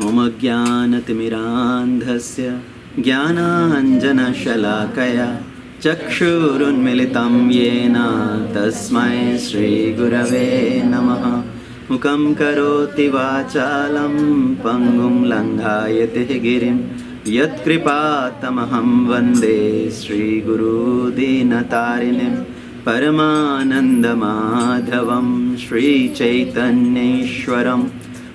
Om Ajnanatimirandhasya Jnananjanashalakaya Chakshurunmilitam Yena Tasmai Shri Gurave Namaha Mukam Karoti Vachalam Pangum Langhayate Girim Yat Kripatamaham Vande Shri Guru Dinatarinim Paramananda Madhavam Shri Chaitanyeshwaram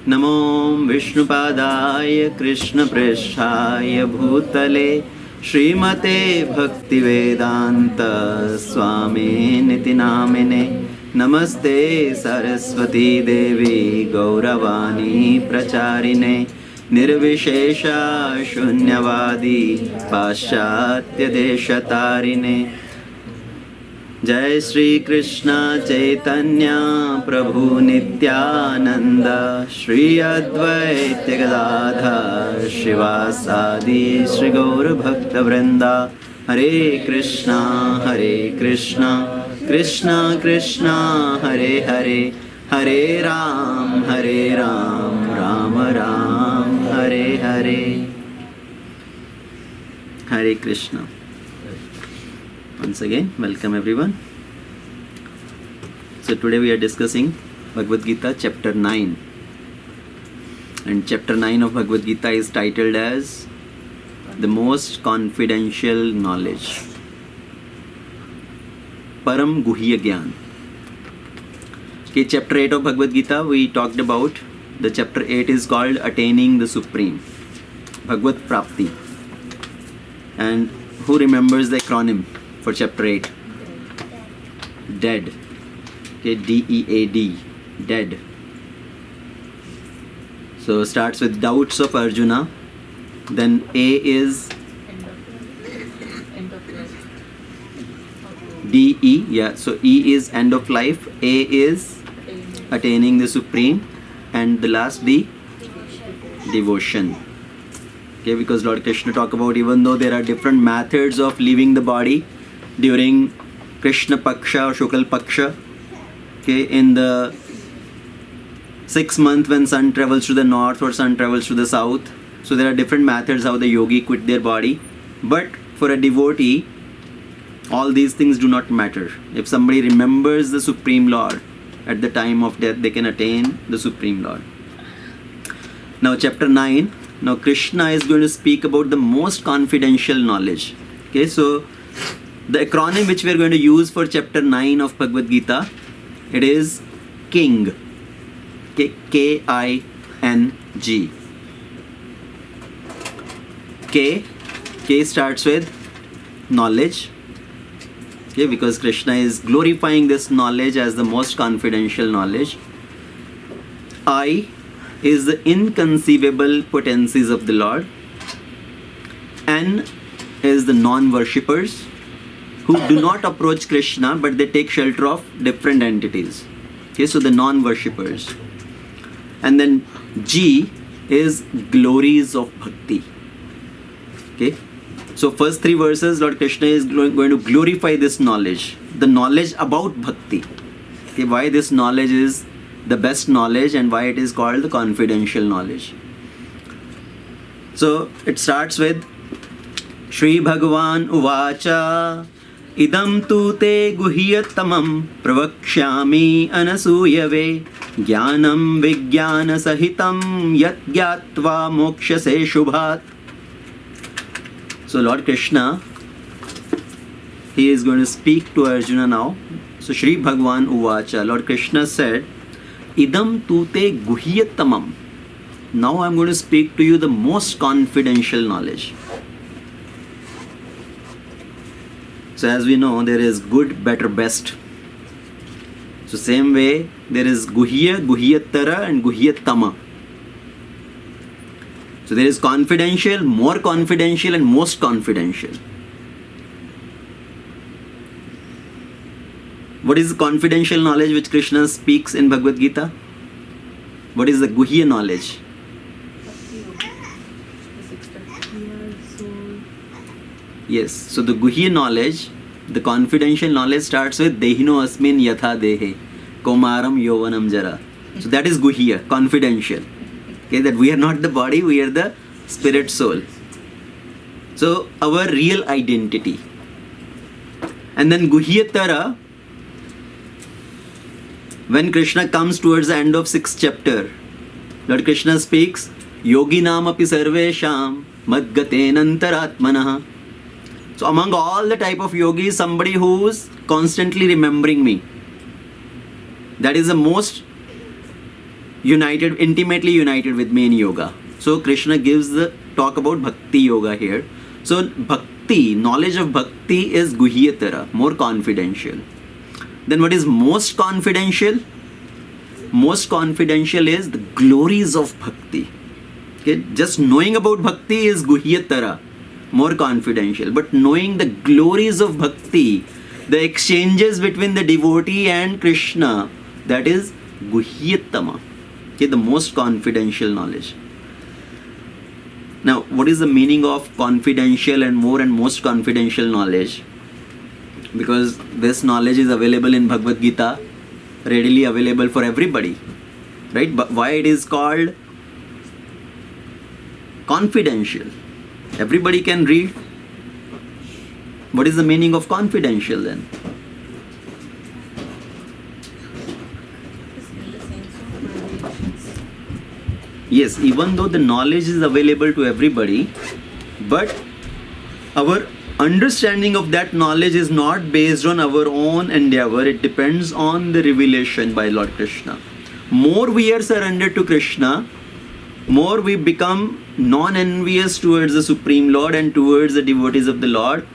Namo Vishnupadaya Krishna Preshaya Bhutale Srimate Bhaktivedanta Swami Niti Namine Namaste Saraswati Devi Gauravani Pracharine Nirvishesha Shunyavadi Paschatya Deshatarine Jai Shri Krishna Chaitanya Prabhu Nityananda Shri Advaita Gadadhar Shivasadi Shri Gaura Bhakta Vrinda Hare Krishna Krishna Krishna Hare Hare Hare Ram Ram Ram Hare Hare. Hare Krishna. Once again, welcome everyone. So today we are discussing Bhagavad Gita chapter 9. And chapter 9 of Bhagavad Gita is titled as The Most Confidential Knowledge. Param Guhya Gyan. Okay, chapter 8 of Bhagavad Gita we talked about. The chapter 8 is called Attaining the Supreme. Bhagavad Prapti. And who remembers the acronym for chapter 8? DEAD. Okay, D-E-A-D. DEAD. So starts with doubts of Arjuna. Then A is D-E. Yeah, so E is end of life. A is attaining the Supreme. And the last D, devotion. Okay, because Lord Krishna talk about even though there are different methods of leaving the body during Krishna Paksha or Shukal Paksha, okay, in the 6th month when sun travels to the north or sun travels to the south, so there are different methods how the yogi quit their body. But for a devotee, all these things do not matter. If somebody remembers the Supreme Lord at the time of death, they can attain the Supreme Lord. Now chapter 9, now Krishna is going to speak about the most confidential knowledge. Okay, so the acronym which we are going to use for chapter 9 of Bhagavad Gita, it is KING. Okay, K-I-N-G. K starts with knowledge. Okay, because Krishna is glorifying this knowledge as the most confidential knowledge. I is the inconceivable potencies of the Lord. N is the non-worshippers who do not approach Krishna but they take shelter of different entities. Okay, so the non-worshippers. And then G is glories of Bhakti. Okay, so first 3 verses Lord Krishna is going to glorify this knowledge, the knowledge about Bhakti. Okay, why this knowledge is the best knowledge and why it is called the confidential knowledge. So it starts with Shri Bhagavan Uvacha Idam tu te guhyatamam pravakshyami anasuyave jnanam vijnana sahitam yat gyatva mokshase shubhat. So Lord Krishna, he is going to speak to Arjuna now. So Shri Bhagavan Uvacha, Lord Krishna said, Idam tu te guhyatamam. Now I am going to speak to you the most confidential knowledge. So as we know, there is good, better, best. So same way, there is guhya, guhyattara and guhyattama. So there is confidential, more confidential and most confidential. What is the confidential knowledge which Krishna speaks in Bhagavad Gita? What is the guhya knowledge? Yes, so the guhya knowledge, the confidential knowledge starts with Dehino Asmin Yatha Dehe Komaram Yovanam Jara. So that is guhya, confidential. Okay, that we are not the body, we are the spirit soul. So our real identity. And then Guhyatara, when Krishna comes towards the end of 6th chapter, Lord Krishna speaks, Yoginam api sarvesham madgatenantaratmanah. So among all the type of yogis, somebody who's constantly remembering me. That is the most united, intimately united with me in yoga. So Krishna gives the talk about bhakti yoga here. So bhakti, knowledge of bhakti is guhyatara, more confidential. Then what is most confidential? Most confidential is the glories of bhakti. Okay? Just knowing about bhakti is guhyatara, more confidential. But knowing the glories of bhakti, the exchanges between the devotee and Krishna, that is guhyatama. Okay, the most confidential knowledge. Now, what is the meaning of confidential and most confidential knowledge? Because this knowledge is available in Bhagavad Gita, readily available for everybody, right? But why it is called confidential? Everybody can read. What is the meaning of confidential then? Yes, even though the knowledge is available to everybody, but our understanding of that knowledge is not based on our own endeavor. It depends on the revelation by Lord Krishna. More we are surrendered to Krishna, more we become non-envious towards the Supreme Lord and towards the devotees of the Lord.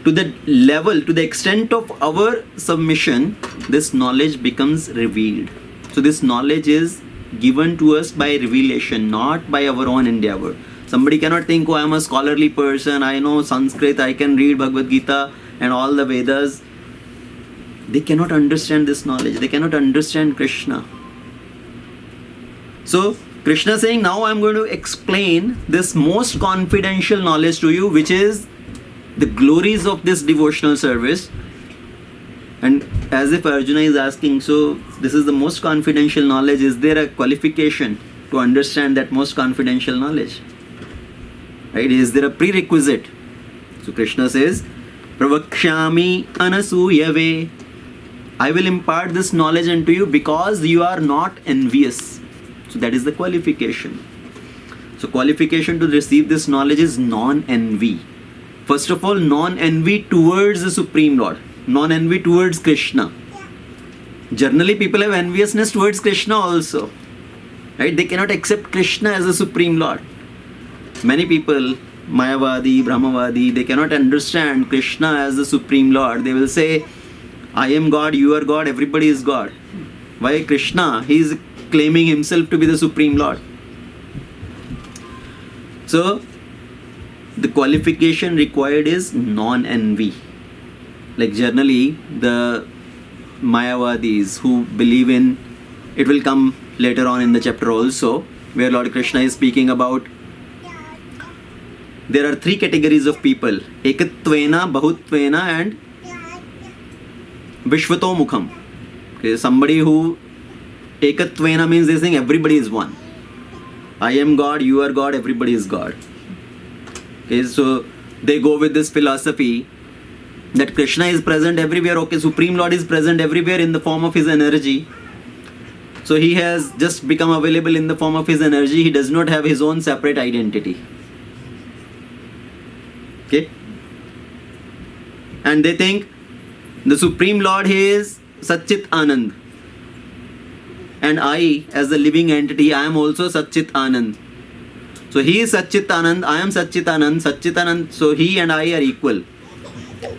To the level, to the extent of our submission, this knowledge becomes revealed. So this knowledge is given to us by revelation, not by our own endeavor. Somebody cannot think, oh, I am a scholarly person, I know Sanskrit, I can read Bhagavad Gita and all the Vedas. They cannot understand this knowledge. They cannot understand Krishna. So, Krishna is saying, now I am going to explain this most confidential knowledge to you, which is the glories of this devotional service. And as if Arjuna is asking, so this is the most confidential knowledge, is there a qualification to understand that most confidential knowledge? Right? Is there a prerequisite? So Krishna says, Pravakshami anasuyave. I will impart this knowledge unto you because you are not envious. So that is the qualification. So qualification to receive this knowledge is non-envy. First of all, non-envy towards the Supreme Lord. Non-envy towards Krishna. Generally, people have enviousness towards Krishna also. Right? They cannot accept Krishna as a Supreme Lord. Many people, Mayavadi, Brahmavadi, they cannot understand Krishna as the Supreme Lord. They will say, I am God, you are God, everybody is God. Why Krishna? He is claiming himself to be the Supreme Lord. So, the qualification required is non-envy. Like generally, the Mayavadis who believe in, it will come later on in the chapter also, where Lord Krishna is speaking about, there are three categories of people, Ekatvena, Bahutvena and Vishvatomukham. Okay, somebody who, Ekatvena means they think everybody is one. I am God, you are God, everybody is God. Okay, so they go with this philosophy that Krishna is present everywhere. Okay, Supreme Lord is present everywhere in the form of his energy. So he has just become available in the form of his energy. He does not have his own separate identity. Okay? And they think the Supreme Lord, he is Satchit Anand. And I, as the living entity, I am also Satchit Anand. So he is Satchit Anand, I am Satchit Anand, Satchit Anand. So he and I are equal.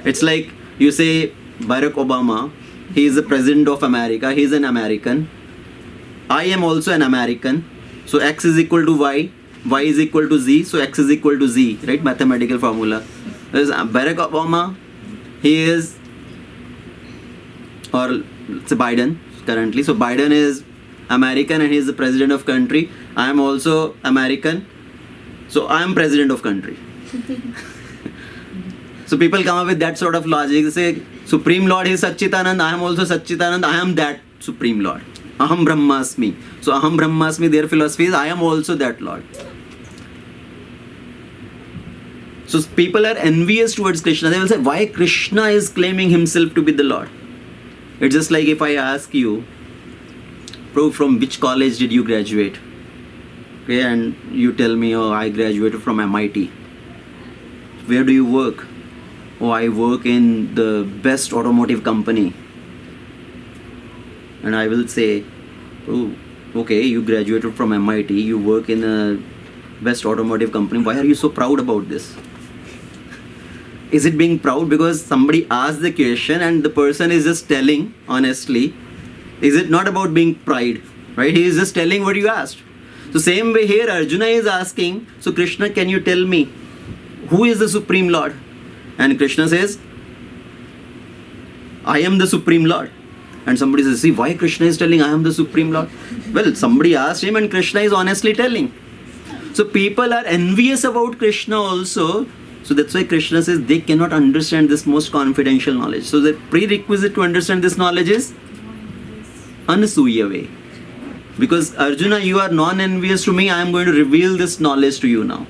It's like you say Barack Obama, he is the president of America, he is an American. I am also an American. So X is equal to Y, Y is equal to Z, so X is equal to Z, right? Mathematical formula. There is Barack Obama, he is, or it's Biden currently. So Biden is American and he is the president of country. I am also American. So I am president of country. So people come up with that sort of logic. They say, Supreme Lord is Satchitanand, I am also Satchitanand, I am that Supreme Lord. Aham Brahmasmi. So Aham Brahmasmi, their philosophy is I am also that Lord. So people are envious towards Krishna. They will say, why Krishna is claiming himself to be the Lord? It's just like if I ask you, Prabhu, from which college did you graduate? Okay, and you tell me, oh, I graduated from MIT. Where do you work? Oh, I work in the best automotive company. And I will say, oh, okay, you graduated from MIT, you work in a best automotive company. Why are you so proud about this? Is it being proud because somebody asked the question and the person is just telling honestly? Is it not about being pride? Right? He is just telling what you asked. So same way here, Arjuna is asking, so Krishna, can you tell me who is the Supreme Lord? And Krishna says, I am the Supreme Lord. And somebody says, see, why Krishna is telling I am the Supreme Lord? Well, somebody asked him and Krishna is honestly telling. So people are envious about Krishna also. So that's why Krishna says they cannot understand this most confidential knowledge. So the prerequisite to understand this knowledge is Anasuya way. Because Arjuna, you are non-envious to me, I am going to reveal this knowledge to you now.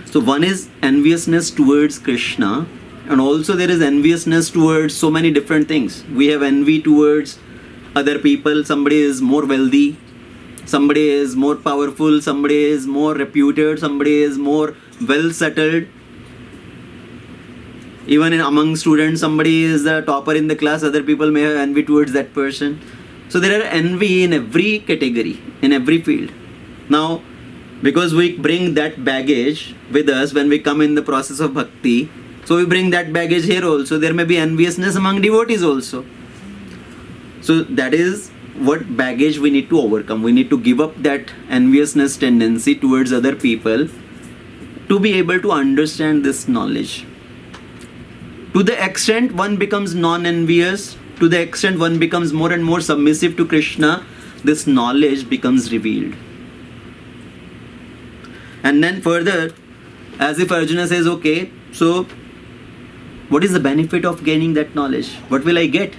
So one is enviousness towards Krishna, and also there is enviousness towards so many different things. We have envy towards other people. Somebody is more wealthy, somebody is more powerful, somebody is more reputed, somebody is more well settled. Even among students, somebody is the topper in the class, other people may have envy towards that person. So there are envy in every category, in every field. Now, because we bring that baggage with us when we come in the process of bhakti, so we bring that baggage here also. There may be enviousness among devotees also. So that is what baggage we need to overcome. We need to give up that enviousness tendency towards other people to be able to understand this knowledge. To the extent one becomes non-envious, to the extent one becomes more and more submissive to Krishna, this knowledge becomes revealed. And then further, as if Arjuna says, okay, so what is the benefit of gaining that knowledge? What will I get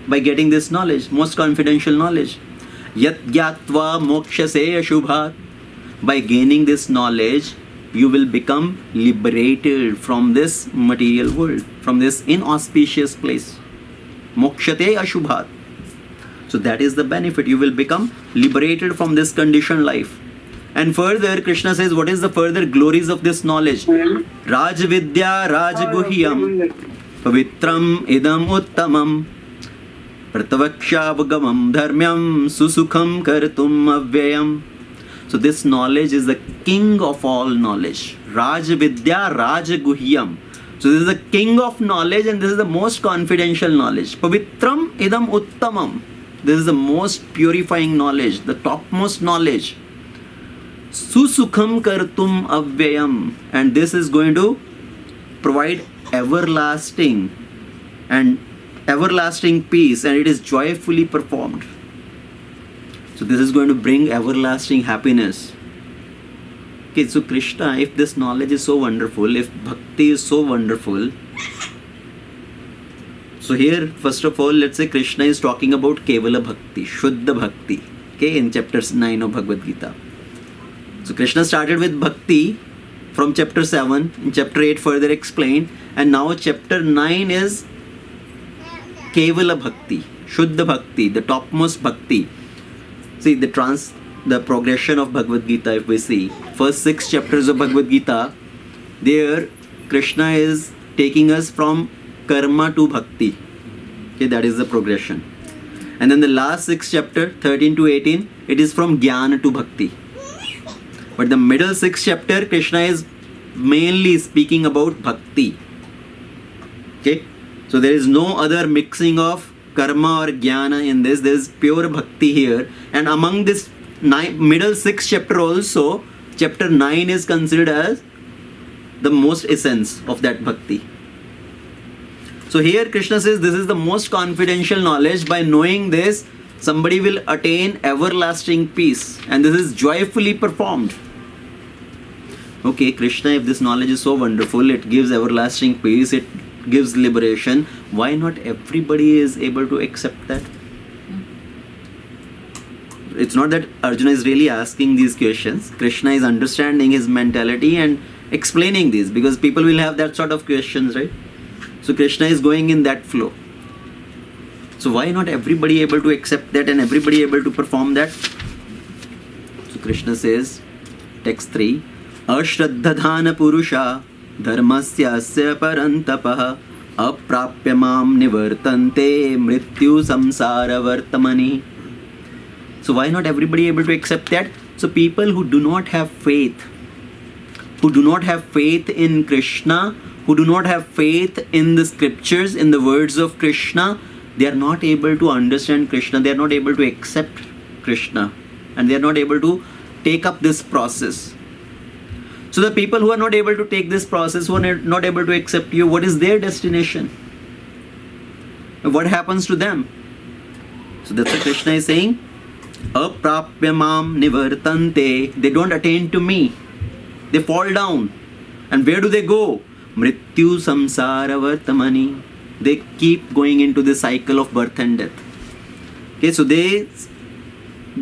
by getting this knowledge, most confidential knowledge? Yat gyatva mokshase ashubhat. By gaining this knowledge, you will become liberated from this material world, from this inauspicious place. Mokshate ashubhat. So that is the benefit. You will become liberated from this conditioned life. And further, Krishna says, what is the further glories of this knowledge? Raj Vidya Raj Guhyam Pavitram Idam Uttamam Pratavakshavagamam Dharmyam Susukham Kartum Avyayam. So this knowledge is the king of all knowledge. Raj Vidya Raj Guhyam. So this is the king of knowledge and this is the most confidential knowledge. Pavitram Idam Uttamam. This is the most purifying knowledge, the topmost knowledge. Susukham Kartum Avyayam. And this is going to provide everlasting peace, and it is joyfully performed. So this is going to bring everlasting happiness. Okay, so Krishna, if this knowledge is so wonderful, if bhakti is so wonderful, so here first of all, let's say Krishna is talking about Kevala Bhakti, Shuddha Bhakti, okay, in chapter 9 of Bhagavad Gita. So Krishna started with Bhakti from chapter 7, in chapter 8 further explained, and now chapter 9 is Kevala Bhakti, Shuddha Bhakti, the topmost Bhakti. See the progression of Bhagavad Gita, if we see, first 6 chapters of Bhagavad Gita, there Krishna is taking us from karma to bhakti. Okay, that is the progression. And then the last 6 chapter, 13 to 18, it is from jnana to bhakti. But the middle 6 chapter, Krishna is mainly speaking about bhakti. Okay, so there is no other mixing of karma or jnana in this. There is pure bhakti here. And among this middle 6 chapter also, chapter 9 is considered as the most essence of that bhakti. So here Krishna says this is the most confidential knowledge. By knowing this, somebody will attain everlasting peace, and this is joyfully performed. Okay, Krishna, if this knowledge is so wonderful, it gives everlasting peace, it gives liberation, why not everybody is able to accept that? it's not that Arjuna is really asking these questions. Krishna is understanding his mentality and explaining these, because people will have that sort of questions, right? So Krishna is going in that flow. So why not everybody able to accept that and everybody able to perform that? So Krishna says, text 3, Ashraddhadhana Purusha Dharmasyasya Parantapah Aprapya Mam Nivartante Mrityu Samsara Vartamani. So why not everybody able to accept that? So people who do not have faith, who do not have faith in Krishna, who do not have faith in the scriptures, in the words of Krishna, they are not able to understand Krishna, they are not able to accept Krishna, and they are not able to take up this process. So the people who are not able to take this process, who are not able to accept you, what is their destination? What happens to them? So that's what Krishna is saying. Aprapya mam nivartante. They don't attain to me. They fall down. And where do they go? Mrityu samsara vartamani. They keep going into the cycle of birth and death. Okay, so they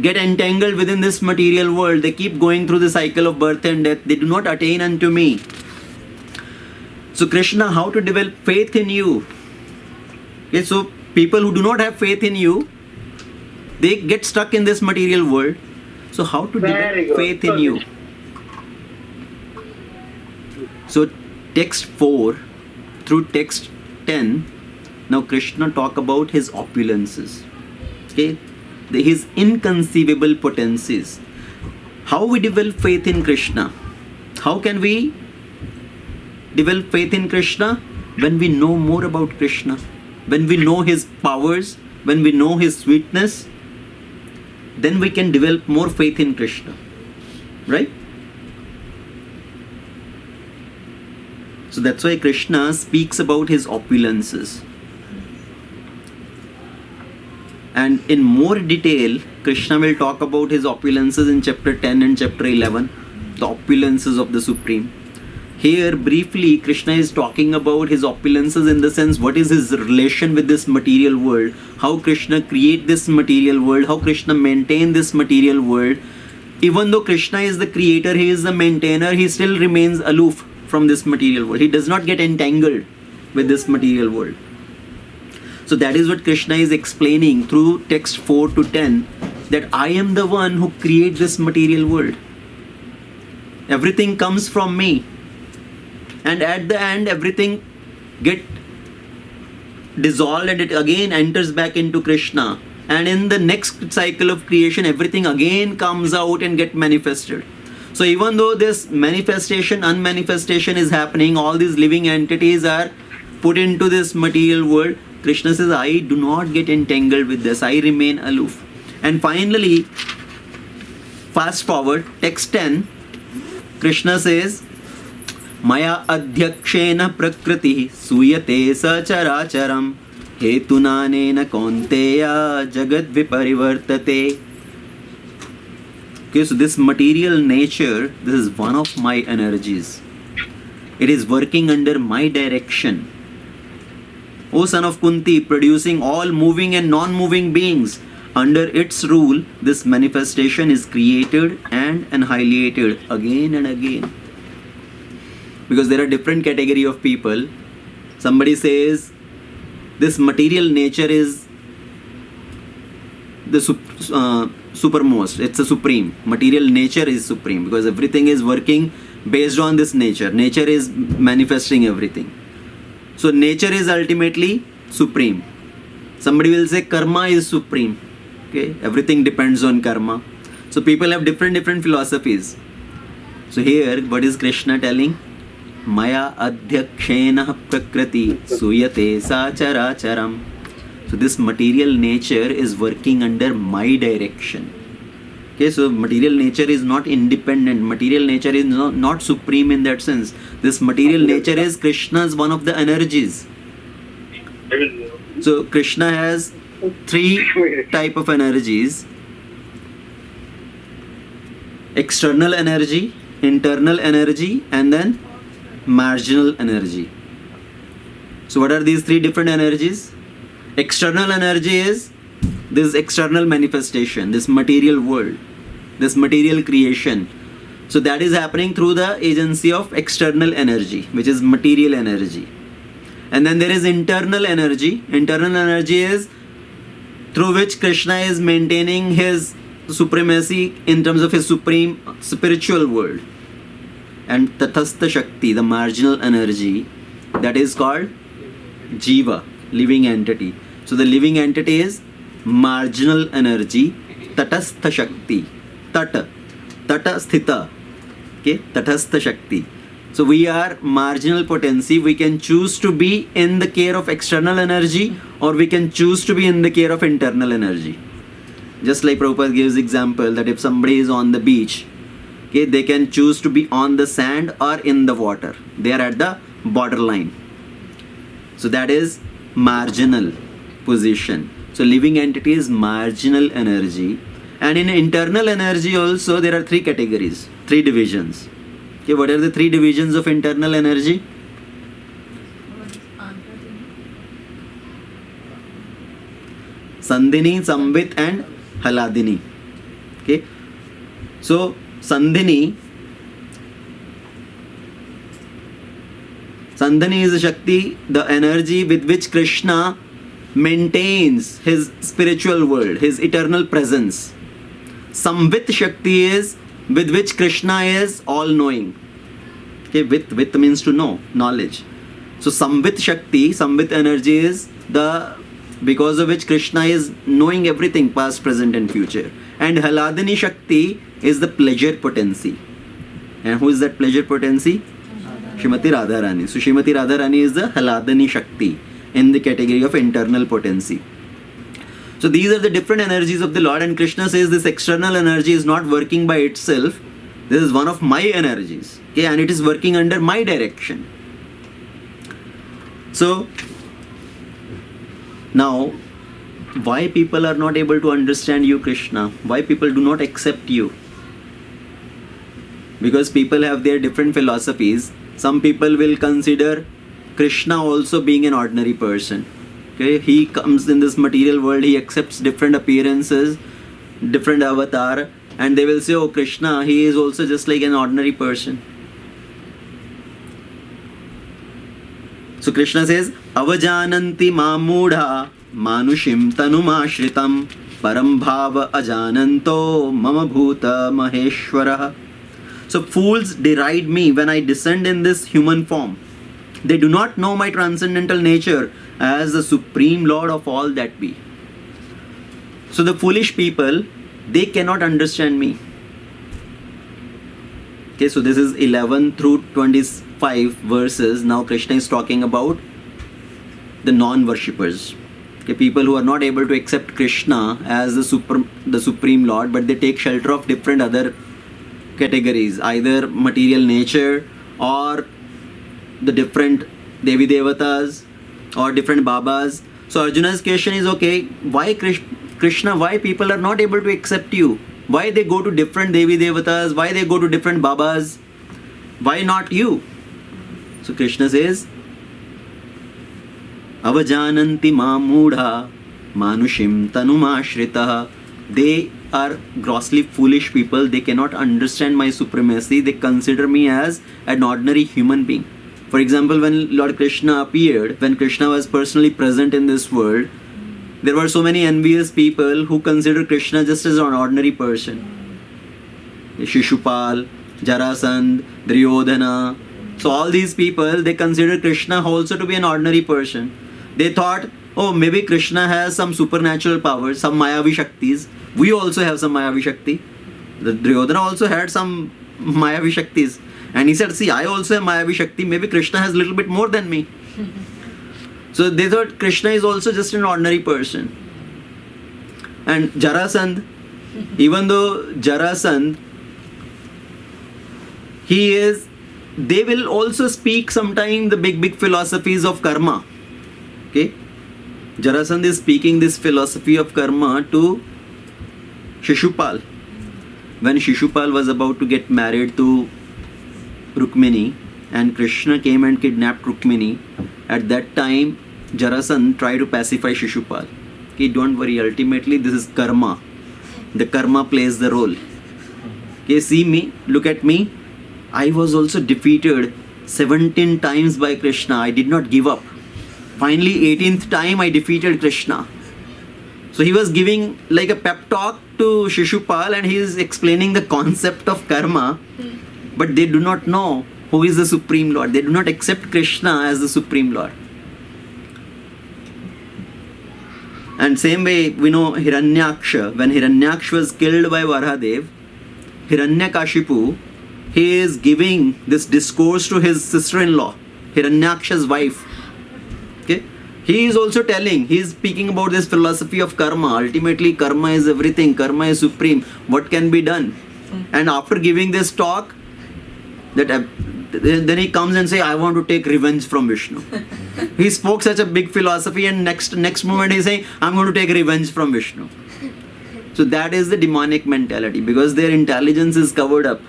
get entangled within this material world. They keep going through the cycle of birth and death. They do not attain unto me. So Krishna, how to develop faith in you? Okay, so people who do not have faith in you, they get stuck in this material world. So how to develop faith in you? So text 4 through text 10, now Krishna talk about his opulences. Okay, his inconceivable potencies. How we develop faith in Krishna? How can we develop faith in Krishna? When we know more about Krishna, when we know his powers, when we know his sweetness, then we can develop more faith in Krishna, right? So that's why Krishna speaks about his opulences. And in more detail, Krishna will talk about his opulences in chapter 10 and chapter 11, the opulences of the Supreme. Here, briefly, Krishna is talking about his opulences in the sense, what is his relation with this material world, how Krishna create this material world, how Krishna maintain this material world. Even though Krishna is the creator, he is the maintainer, he still remains aloof from this material world. He does not get entangled with this material world. So that is what Krishna is explaining through text 4 to 10, that I am the one who creates this material world. Everything comes from me. And at the end, everything get dissolved and it again enters back into Krishna. And in the next cycle of creation, everything again comes out and get manifested. So even though this manifestation, unmanifestation is happening, all these living entities are put into this material world, Krishna says, I do not get entangled with this. I remain aloof. And finally, fast forward, text 10, Krishna says, Maya adhyakshena prakriti suyate sacharacharam hetunanena konteya jagad viparivartate. Okay, so this material nature, this is one of my energies. It is working under my direction. O son of Kunti, producing all moving and non-moving beings. Under its rule, this manifestation is created and annihilated again and again. Because there are different category of people. Somebody says, this material nature is the supermost. It's a supreme. Material nature is supreme because everything is working based on this nature. Nature is manifesting everything. So nature is ultimately supreme. Somebody will say karma is supreme. Okay, everything depends on karma. So people have different philosophies. So here, what is Krishna telling? Maya adhyakshena prakriti suyate sacharacharam. So this material nature is working under my direction. Okay, so material nature is not independent. Material nature is not supreme in that sense. This material nature is Krishna's one of the energies. So Krishna has 3 type of energies. External energy, internal energy, and then marginal energy. So what are these 3 different energies? External energy is this external manifestation, this material world, this material creation. So that is happening through the agency of external energy, which is material energy. And then there is internal energy. Internal energy is through which Krishna is maintaining his supremacy in terms of his supreme spiritual world. And Tathastha Shakti, the marginal energy, that is called Jiva, living entity. So the living entity is marginal energy, Tatastha Shakti, Tata Sthita, okay, Tatastha Shakti. So we are marginal potency. We can choose to be in the care of external energy, or we can choose to be in the care of internal energy. Just like Prabhupada gives example that if somebody is on the beach, okay, they can choose to be on the sand or in the water. They are at the borderline. So that is marginal position. So living entity is marginal energy. And in internal energy also there are three categories, three divisions. Okay, what are the three divisions of internal energy? Sandhini, Samvit and Haladini. Okay. So Sandhini is a Shakti, the energy with which Krishna maintains his spiritual world, his eternal presence. Samvit Shakti is with which Krishna is all-knowing. Okay, with means to know, knowledge. So Samvit Shakti, Samvit energy is the because of which Krishna is knowing everything, past, present and future. And Haladini Shakti is the pleasure potency. And who is that pleasure potency? Srimati Radharani. So Srimati Radharani is the Haladini Shakti in the category of internal potency. So these are the different energies of the Lord, and Krishna says this external energy is not working by itself. This is one of my energies, okay, and it is working under my direction. So now, why people are not able to understand you, Krishna? Why people do not accept you? Because people have their different philosophies. Some people will consider Krishna also being an ordinary person. Okay, he comes in this material world, he accepts different appearances, different avatar, and they will say, oh, Krishna, he is also just like an ordinary person. So Krishna says, Avajananti mamudha manushim tanumashritam param bhava ajananto mama bhuta maheshwara. So fools deride me when I descend in this human form. They do not know my transcendental nature as the Supreme Lord of all that be. So the foolish people, they cannot understand me. Okay, so this is 11 through 25 verses. Now Krishna is talking about the non-worshippers. Okay, people who are not able to accept Krishna as the Supreme Lord, but they take shelter of different other categories, either material nature or the different Devi Devatas or different Babas. So Arjuna's question is, okay, why Krishna, why people are not able to accept you? Why they go to different Devi Devatas? Why they go to different Babas? Why not you? So Krishna says, Avajananti mamudha manushim tanumashritah. They are grossly foolish people. They cannot understand my supremacy. They consider me as an ordinary human being. For example, when Lord Krishna appeared, when Krishna was personally present in this world, there were so many envious people who considered Krishna just as an ordinary person. Shishupal, Jarasandh, Duryodhana. So all these people, they considered Krishna also to be an ordinary person. They thought, oh, maybe Krishna has some supernatural powers, some Mayavi Shaktis. We also have some Mayavi Shakti. The Duryodhana also had some Mayavi Shaktis. And he said, see, I also have Mayavi Shakti. Maybe Krishna has a little bit more than me. So they thought Krishna is also just an ordinary person. And Jarasandh, even though Jarasandh, they will also speak sometime the big philosophies of karma. Okay? Jarasandh is speaking this philosophy of karma to Shishupal. When Shishupal was about to get married to Rukmini and Krishna came and kidnapped Rukmini, at that time Jarasandh tried to pacify Shishupal. Okay, don't worry, ultimately this is karma. The karma plays the role. Okay, see me, look at me. I was also defeated 17 times by Krishna. I did not give up. Finally, 18th time I defeated Krishna. So he was giving like a pep talk to Shishupal, and he is explaining the concept of karma. But they do not know who is the Supreme Lord. They do not accept Krishna as the Supreme Lord. And same way, we know Hiranyaksha. When Hiranyaksha was killed by Varahadev, Hiranyakashipu, he is giving this discourse to his sister-in-law, Hiranyaksha's wife. Okay? He is also telling, he is speaking about this philosophy of karma. Ultimately, karma is everything. Karma is supreme. What can be done? And after giving this talk, then he comes and says, I want to take revenge from Vishnu. He spoke such a big philosophy, and next moment he is saying, I'm going to take revenge from Vishnu. So that is the demonic mentality, because their intelligence is covered up.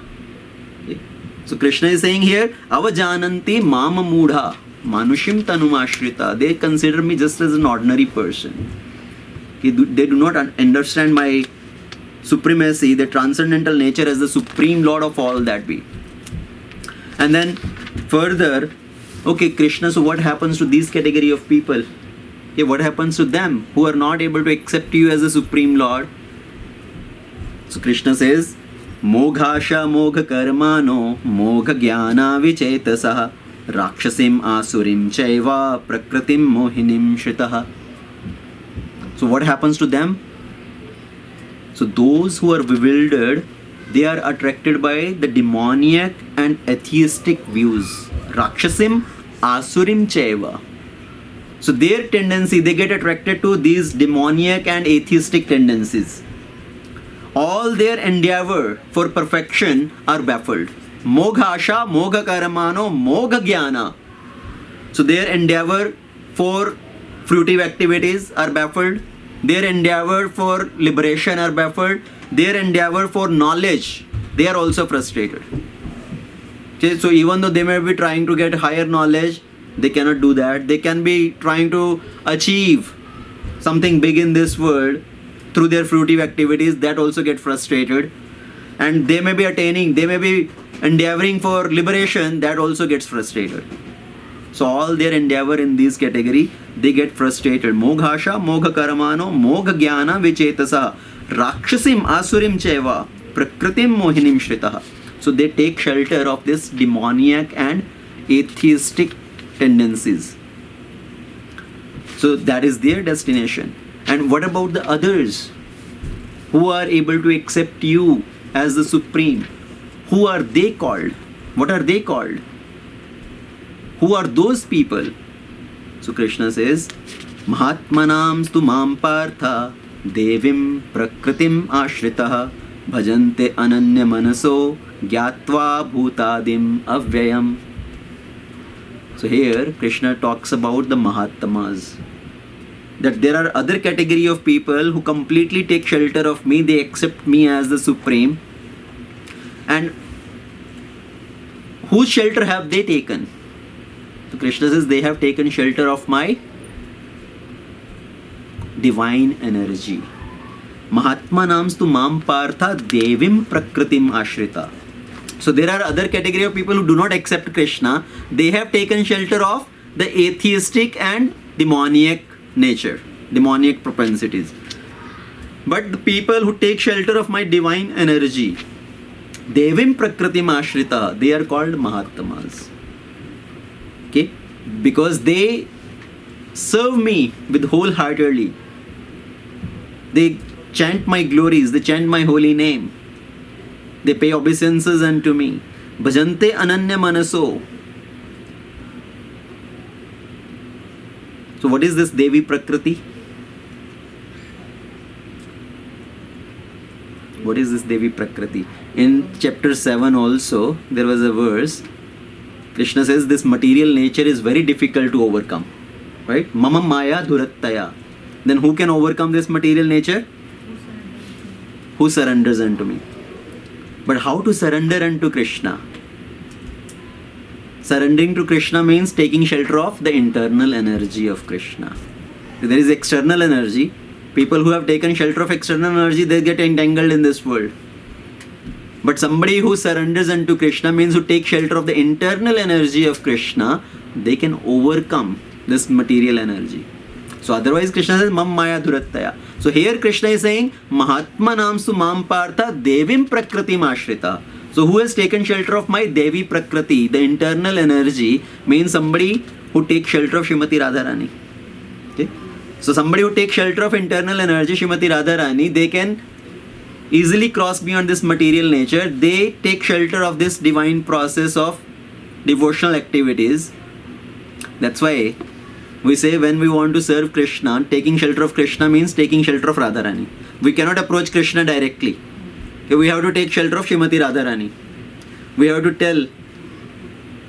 Okay. So Krishna is saying here, Avajananti mama mudha manushim tanumashrita. They consider me just as an ordinary person. Okay. They do not understand my supremacy, the transcendental nature as the supreme lord of all that be. And then further, okay, Krishna, so what happens to these category of people? Okay, what happens to them who are not able to accept you as a supreme lord? So Krishna says, Moghasha mogha karmano mogha jnana vichetasaha rakshasim asurim chaiva prakritim mohinim shritaha. So what happens to them? So those who are bewildered, they are attracted by the demoniac and atheistic views. Rakshasim asurim chaiva. So their tendency, they get attracted to these demoniac and atheistic tendencies. All their endeavor for perfection are baffled. Moghasha, mogha karamano, mogha jnana. So their endeavor for fruitive activities are baffled. Their endeavor for liberation are baffled. Their endeavor for knowledge, they are also frustrated. Okay, so even though they may be trying to get higher knowledge, they cannot do that. They can be trying to achieve something big in this world through their fruitive activities, that also get frustrated. And they may be endeavoring for liberation, that also gets frustrated. So all their endeavor in this category, they get frustrated. Moghasha, mogha karamano, mogha jnana vichetasa, rakshasim asurim chaiva, prakritim mohinim shritaha. So they take shelter of this demoniac and atheistic tendencies. So that is their destination. And what about the others who are able to accept you as the supreme? Who are they called? What are they called? Who are those people? So Krishna says, Mahatmanam stu mam partha devim prakritim ashritaha bhajante ananya manaso gyatva bhutadim avyayam. So here Krishna talks about the Mahatmas. That there are other category of people who completely take shelter of me, they accept me as the supreme. And whose shelter have they taken? So Krishna says they have taken shelter of my divine energy. Mahatmanams tu mam partha devim prakritim ashrita. So there are other category of people who do not accept Krishna. They have taken shelter of the atheistic and demoniac nature, demoniac propensities. But the people who take shelter of my divine energy, devim prakritim ashrita, they are called Mahatmas. Okay? Because they serve me with wholeheartedly. They chant my glories, they chant my holy name. They pay obeisances unto me. Bhajante ananya manaso. So what is this Devi Prakriti? What is this Devi Prakriti? In chapter 7 also, there was a verse. Krishna says this material nature is very difficult to overcome. Right? Mama Maya Dhurattaya. Then who can overcome this material nature? Who surrenders unto me? But how to surrender unto Krishna? Surrendering to Krishna means taking shelter of the internal energy of Krishna. There is external energy, People who have taken shelter of external energy, they get entangled in this world. But somebody who surrenders unto Krishna, means who takes shelter of the internal energy of Krishna, they can overcome this material energy. So otherwise Krishna says, Mam Maya Durattaya. So here Krishna is saying, Mahatma Namsu Mam Partha Devim Prakriti Mashrita. So who has taken shelter of my Devi Prakriti, the internal energy, means somebody who takes shelter of Srimati Radharani. Okay? So somebody who takes shelter of internal energy, Srimati Radharani, they can easily cross beyond this material nature. They take shelter of this divine process of devotional activities. That's why we say when we want to serve Krishna, taking shelter of Krishna means taking shelter of Radharani. We cannot approach Krishna directly. Okay, we have to take shelter of Srimati Radharani. We have to tell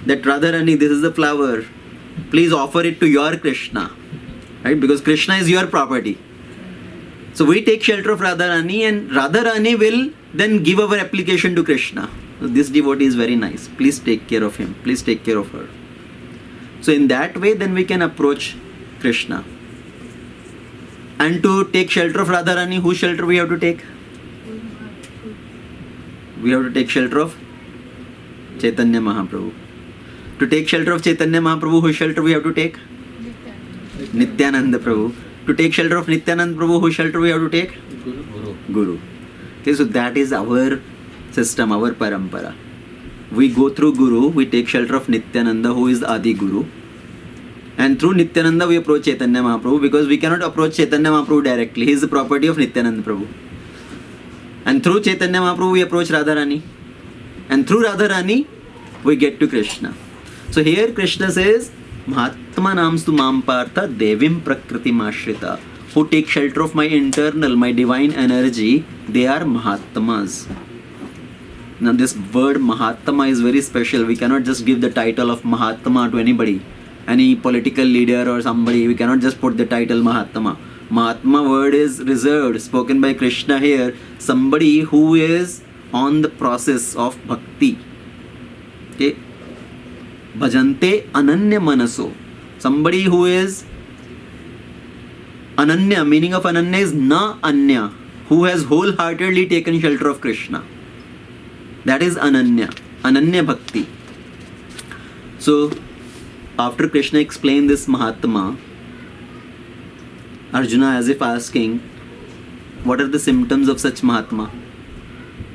that Radharani, this is the flower. Please offer it to your Krishna. Right? Because Krishna is your property. So we take shelter of Radharani, and Radharani will then give our application to Krishna. So this devotee is very nice. Please take care of him. Please take care of her. So in that way, then we can approach Krishna. And to take shelter of Radharani, whose shelter we have to take? We have to take shelter of Chaitanya Mahaprabhu. To take shelter of Chaitanya Mahaprabhu, whose shelter we have to take? Nityananda Prabhu. To take shelter of Nityananda Prabhu, whose shelter we have to take? Guru. Okay, so that is our system, our parampara. We go through Guru, we take shelter of Nityananda, who is Adi Guru. And through Nityananda we approach Chaitanya Mahaprabhu, because we cannot approach Chaitanya Mahaprabhu directly. He is the property of Nityananda Prabhu. And through Chaitanya Mahaprabhu we approach Radharani. And through Radharani we get to Krishna. So here Krishna says, Mahatma Namstu Mam Partha Devim Prakriti Mashrita. Who take shelter of my internal, my divine energy, they are Mahatmas. Now this word Mahatma is very special. We cannot just give the title of Mahatma to anybody. Any political leader or somebody, we cannot just put the title Mahatma. Mahatma word is reserved, spoken by Krishna here. Somebody who is on the process of bhakti. Okay. Bhajante Ananya Manaso. Somebody who is Ananya, meaning of Ananya is Na Anya, who has wholeheartedly taken shelter of Krishna. That is Ananya, Ananya Bhakti. So, after Krishna explained this Mahatma, Arjuna, as if asking, what are the symptoms of such Mahatma?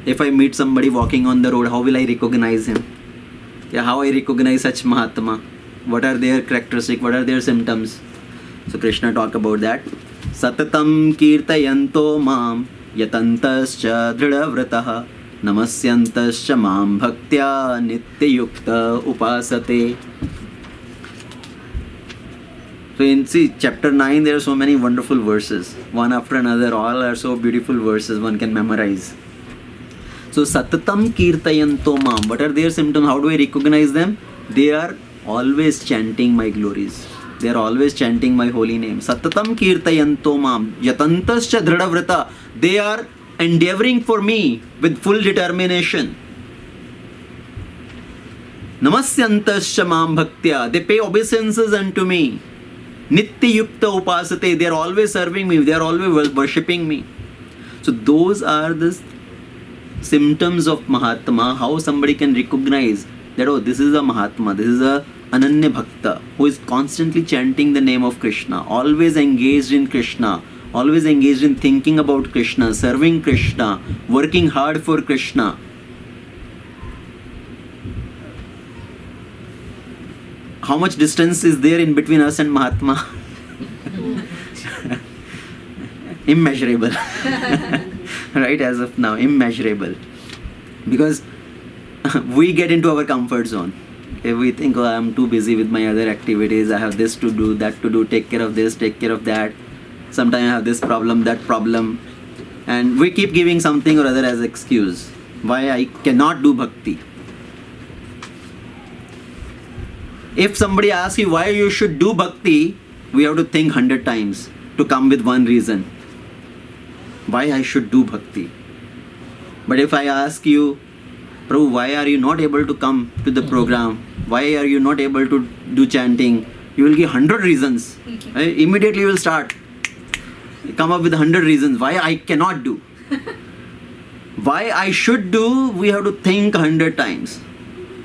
If I meet somebody walking on the road, how will I recognize him? Yeah, how I recognize such Mahatma? What are their characteristics? What are their symptoms? So Krishna talk about that. Satatam kirtayanto mam yatantascha dridavratah namasyantascha mam bhaktya nityayukta upasate. So in chapter 9 there are so many wonderful verses. One after another, all are so beautiful verses one can memorize. So Satatam Kirtayanto Mam. What are their symptoms? How do I recognize them? They are always chanting my glories. They are always chanting my holy name. Satatam Kirtayanto Mam. Yatantascha Dhradavrata. They are endeavoring for me with full determination. Namasyantascha Mam Bhaktya. They pay obeisances unto me. Nityayukta Upasate. They are always serving me. They are always worshipping me. So those are the symptoms of Mahatma, how somebody can recognize that, oh, this is a Mahatma, this is a Ananya Bhakta who is constantly chanting the name of Krishna, always engaged in Krishna, always engaged in thinking about Krishna, serving Krishna, working hard for Krishna. How much distance is there in between us and Mahatma? Immeasurable. Right, as of now, immeasurable. Because we get into our comfort zone. If we think, oh, I'm too busy with my other activities, I have this to do, that to do, take care of this, take care of that. Sometimes I have this problem, that problem. And we keep giving something or other as excuse why I cannot do bhakti. If somebody asks you why you should do bhakti, we have to think 100 times to come with one reason. Why I should do bhakti. But if I ask you, Prabhu, why are you not able to come to the program? Why are you not able to do chanting? You will give 100 reasons. Immediately you will start. come up with 100 reasons why I cannot do. Why I should do, we have to think 100 times.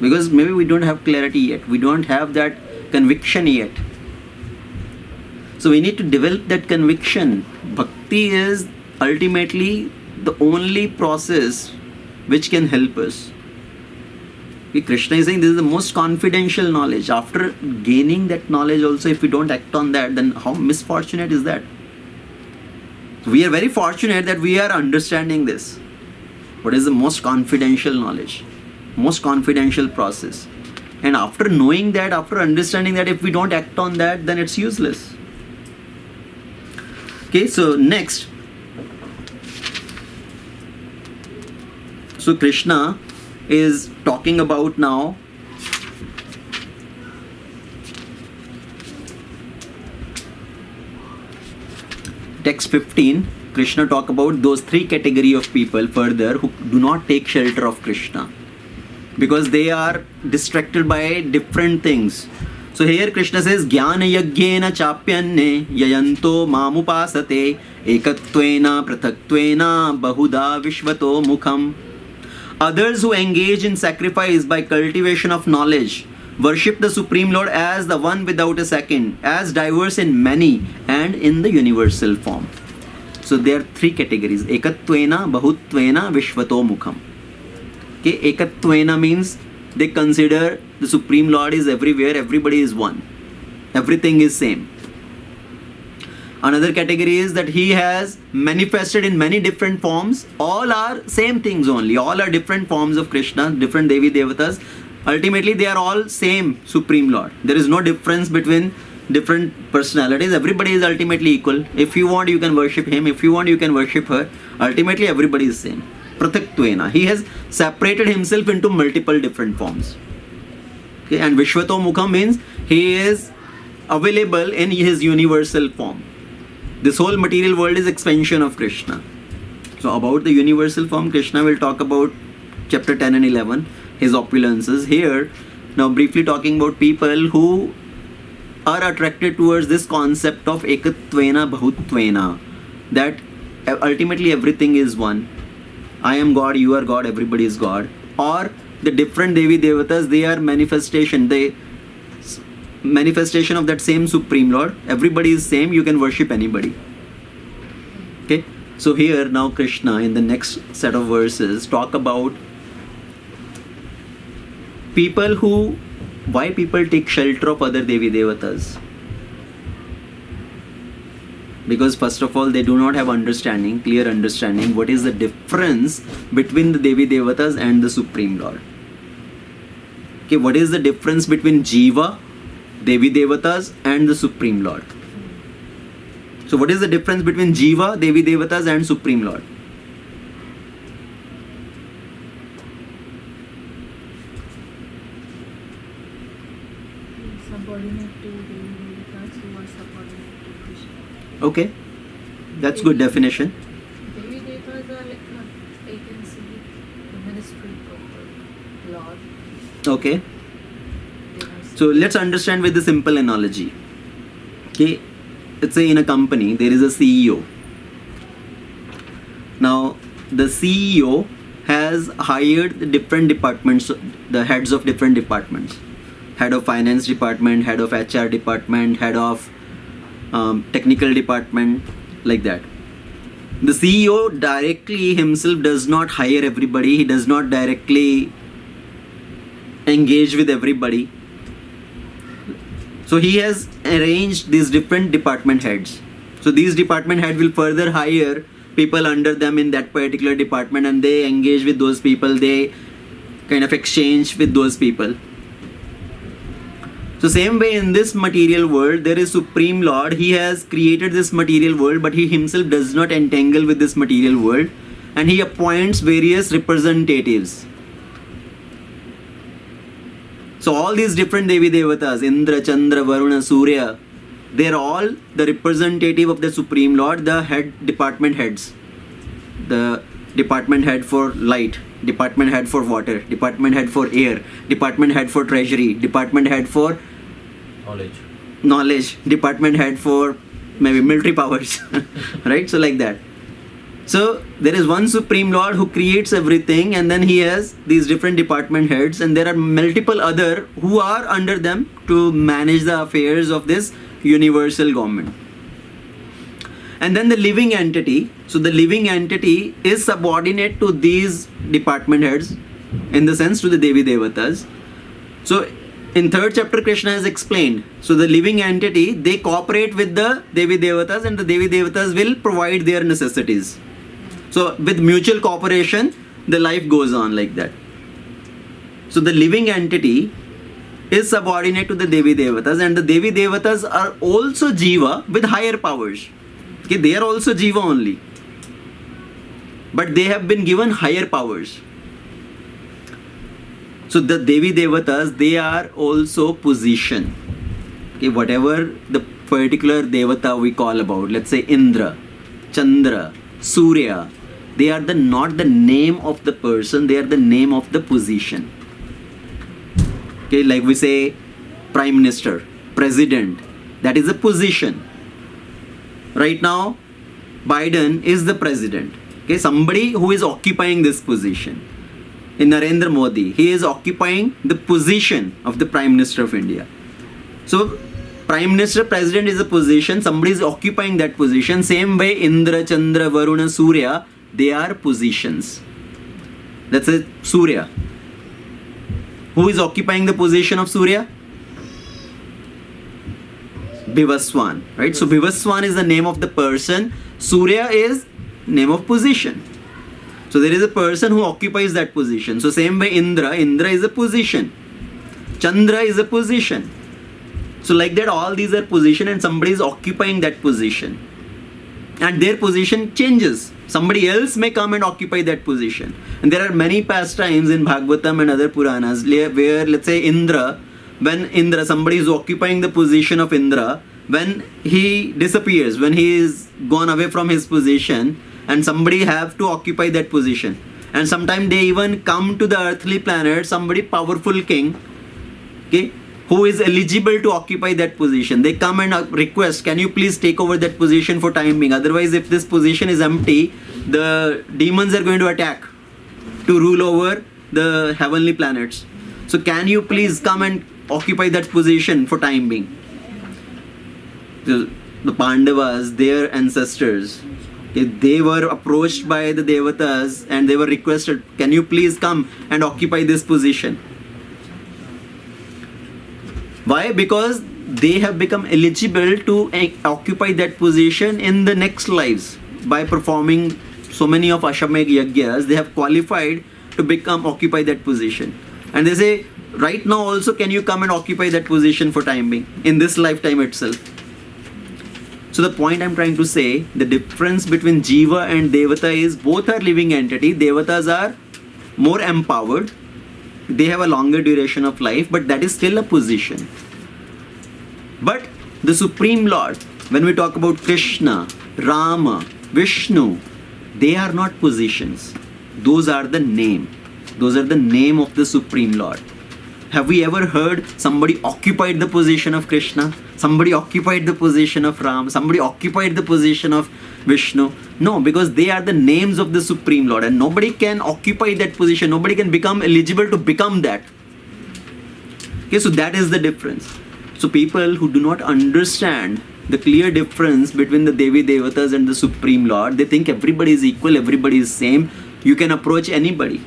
Because maybe we don't have clarity yet. We don't have that conviction yet. So we need to develop that conviction. Bhakti is ultimately the only process which can help us. Krishna is saying this is the most confidential knowledge. After gaining that knowledge also, if we don't act on that, then how misfortunate is that? We are very fortunate that we are understanding this. What is the most confidential knowledge? Most confidential process. And after knowing that, after understanding that, if we don't act on that, then it's useless. Okay, so next. So Krishna is talking about now text 15. Krishna talk about those three category of people further who do not take shelter of Krishna because they are distracted by different things. So here Krishna says Jnana Yagyena Chapyanne Yayanto Mamupasate Ekatvena Prathaktvena Bahuda Vishvato Mukham. Others who engage in sacrifice by cultivation of knowledge worship the Supreme Lord as the one without a second, as diverse in many and in the universal form. So there are three categories. Ekatvena, Bahutvena, Vishvato Mukham. Okay, Ekatvena means they consider the Supreme Lord is everywhere, everybody is one. Everything is same. Another category is that he has manifested in many different forms. All are same things only. All are different forms of Krishna, different Devi Devatas. Ultimately, they are all same Supreme Lord. There is no difference between different personalities. Everybody is ultimately equal. If you want, you can worship him. If you want, you can worship her. Ultimately, everybody is same. Prathaktvena. He has separated himself into multiple different forms. Okay? And Vishvato Mukha means he is available in his universal form. This whole material world is expansion of Krishna. So about the universal form, Krishna will talk about chapter 10 and 11, his opulences. Here, now briefly talking about people who are attracted towards this concept of Ekatvena Bahutvena, that ultimately everything is one. I am God, you are God, everybody is God. Or the different Devi Devatas, they are manifestation. Manifestation of that same Supreme Lord. Everybody is same, you can worship anybody. Okay, so here now Krishna in the next set of verses talk about people who, why people take shelter of other Devi Devatas. Because first of all, they do not have understanding, clear understanding, what is the difference between the Devi Devatas and the Supreme Lord. Okay, what is the difference between Jiva, Devi Devatas and the Supreme Lord? So what is the difference between Jiva, Devi Devatas and Supreme Lord? Subordinate to Devi Devatas who are subordinate to Krishna. Okay, that's good definition. Devi Devatas are like a agency, the ministry of the Lord. Okay. So let's understand with a simple analogy. Okay, let's say in a company there is a CEO. Now the CEO has hired the different departments, the heads of different departments. Head of finance department, head of HR department, head of technical department, like that. The CEO directly himself does not hire everybody. He does not directly engage with everybody. So he has arranged these different department heads. So these department heads will further hire people under them in that particular department, and they engage with those people. They kind of exchange with those people. So same way in this material world, there is Supreme Lord. He has created this material world, but he himself does not entangle with this material world, and he appoints various representatives. So all these different Devi Devatas, Indra, Chandra, Varuna, Surya, they are all the representative of the Supreme Lord, the head department heads. The department head for light, department head for water, department head for air, department head for treasury, department head for knowledge, department head for maybe military powers, right? So like that. So there is one Supreme Lord who creates everything, and then he has these different department heads, and there are multiple other who are under them to manage the affairs of this universal government. And then the living entity, so the living entity is subordinate to these department heads, in the sense to the Devi Devatas. So in third chapter, Krishna has explained, so the living entity, they cooperate with the Devi Devatas, and the Devi Devatas will provide their necessities. So with mutual cooperation, the life goes on like that. So the living entity is subordinate to the Devi Devatas, and the Devi Devatas are also Jiva with higher powers. Okay, they are also Jiva only, but they have been given higher powers. So the Devi Devatas, they are also position. Okay, whatever the particular Devata we call about, let's say Indra, Chandra, Surya, they are not the name of the person, they are the name of the position. Okay, like we say Prime Minister, President, that is a position. Right now, Biden is the President. Okay, somebody who is occupying this position. In Narendra Modi, he is occupying the position of the Prime Minister of India. So Prime Minister, President is a position, somebody is occupying that position. Same way Indra, Chandra, Varuna, Surya, they are positions. That's a Surya. Who is occupying the position of Surya? Bhivaswan, right? So Bhivaswan is the name of the person, Surya is name of position. So there is a person who occupies that position. So same way Indra is a position. Chandra is a position. So like that, all these are position, and somebody is occupying that position. And their position changes. Somebody else may come and occupy that position. And there are many pastimes in Bhagavatam and other Puranas where, let's say Indra, when Indra, somebody is occupying the position of Indra, when he disappears, when he is gone away from his position, and somebody have to occupy that position. And sometimes they even come to the earthly planet, somebody powerful king, okay, who is eligible to occupy that position. They come and request, can you please take over that position for time being? Otherwise, if this position is empty, the demons are going to attack to rule over the heavenly planets. So can you please come and occupy that position for time being? The Pandavas, their ancestors, okay, they were approached by the Devatas and they were requested, can you please come and occupy this position? Why? Because they have become eligible to occupy that position in the next lives. By performing so many of Ashwamedh Yagyas, they have qualified to occupy that position. And they say, right now also, can you come and occupy that position for time being, in this lifetime itself? So the point I'm trying to say, the difference between Jiva and Devata is both are living entity. Devatas are more empowered. They have a longer duration of life, but that is still a position. But the Supreme Lord, when we talk about Krishna, Rama, Vishnu, they are not positions. Those are the name. Those are the name of the Supreme Lord. Have we ever heard somebody occupied the position of Krishna? Somebody occupied the position of Ram? Somebody occupied the position of Vishnu? No, because they are the names of the Supreme Lord, and nobody can occupy that position. Nobody can become eligible to become that. Okay, so that is the difference. So people who do not understand the clear difference between the Devi Devatas and the Supreme Lord, they think everybody is equal, everybody is same. You can approach anybody.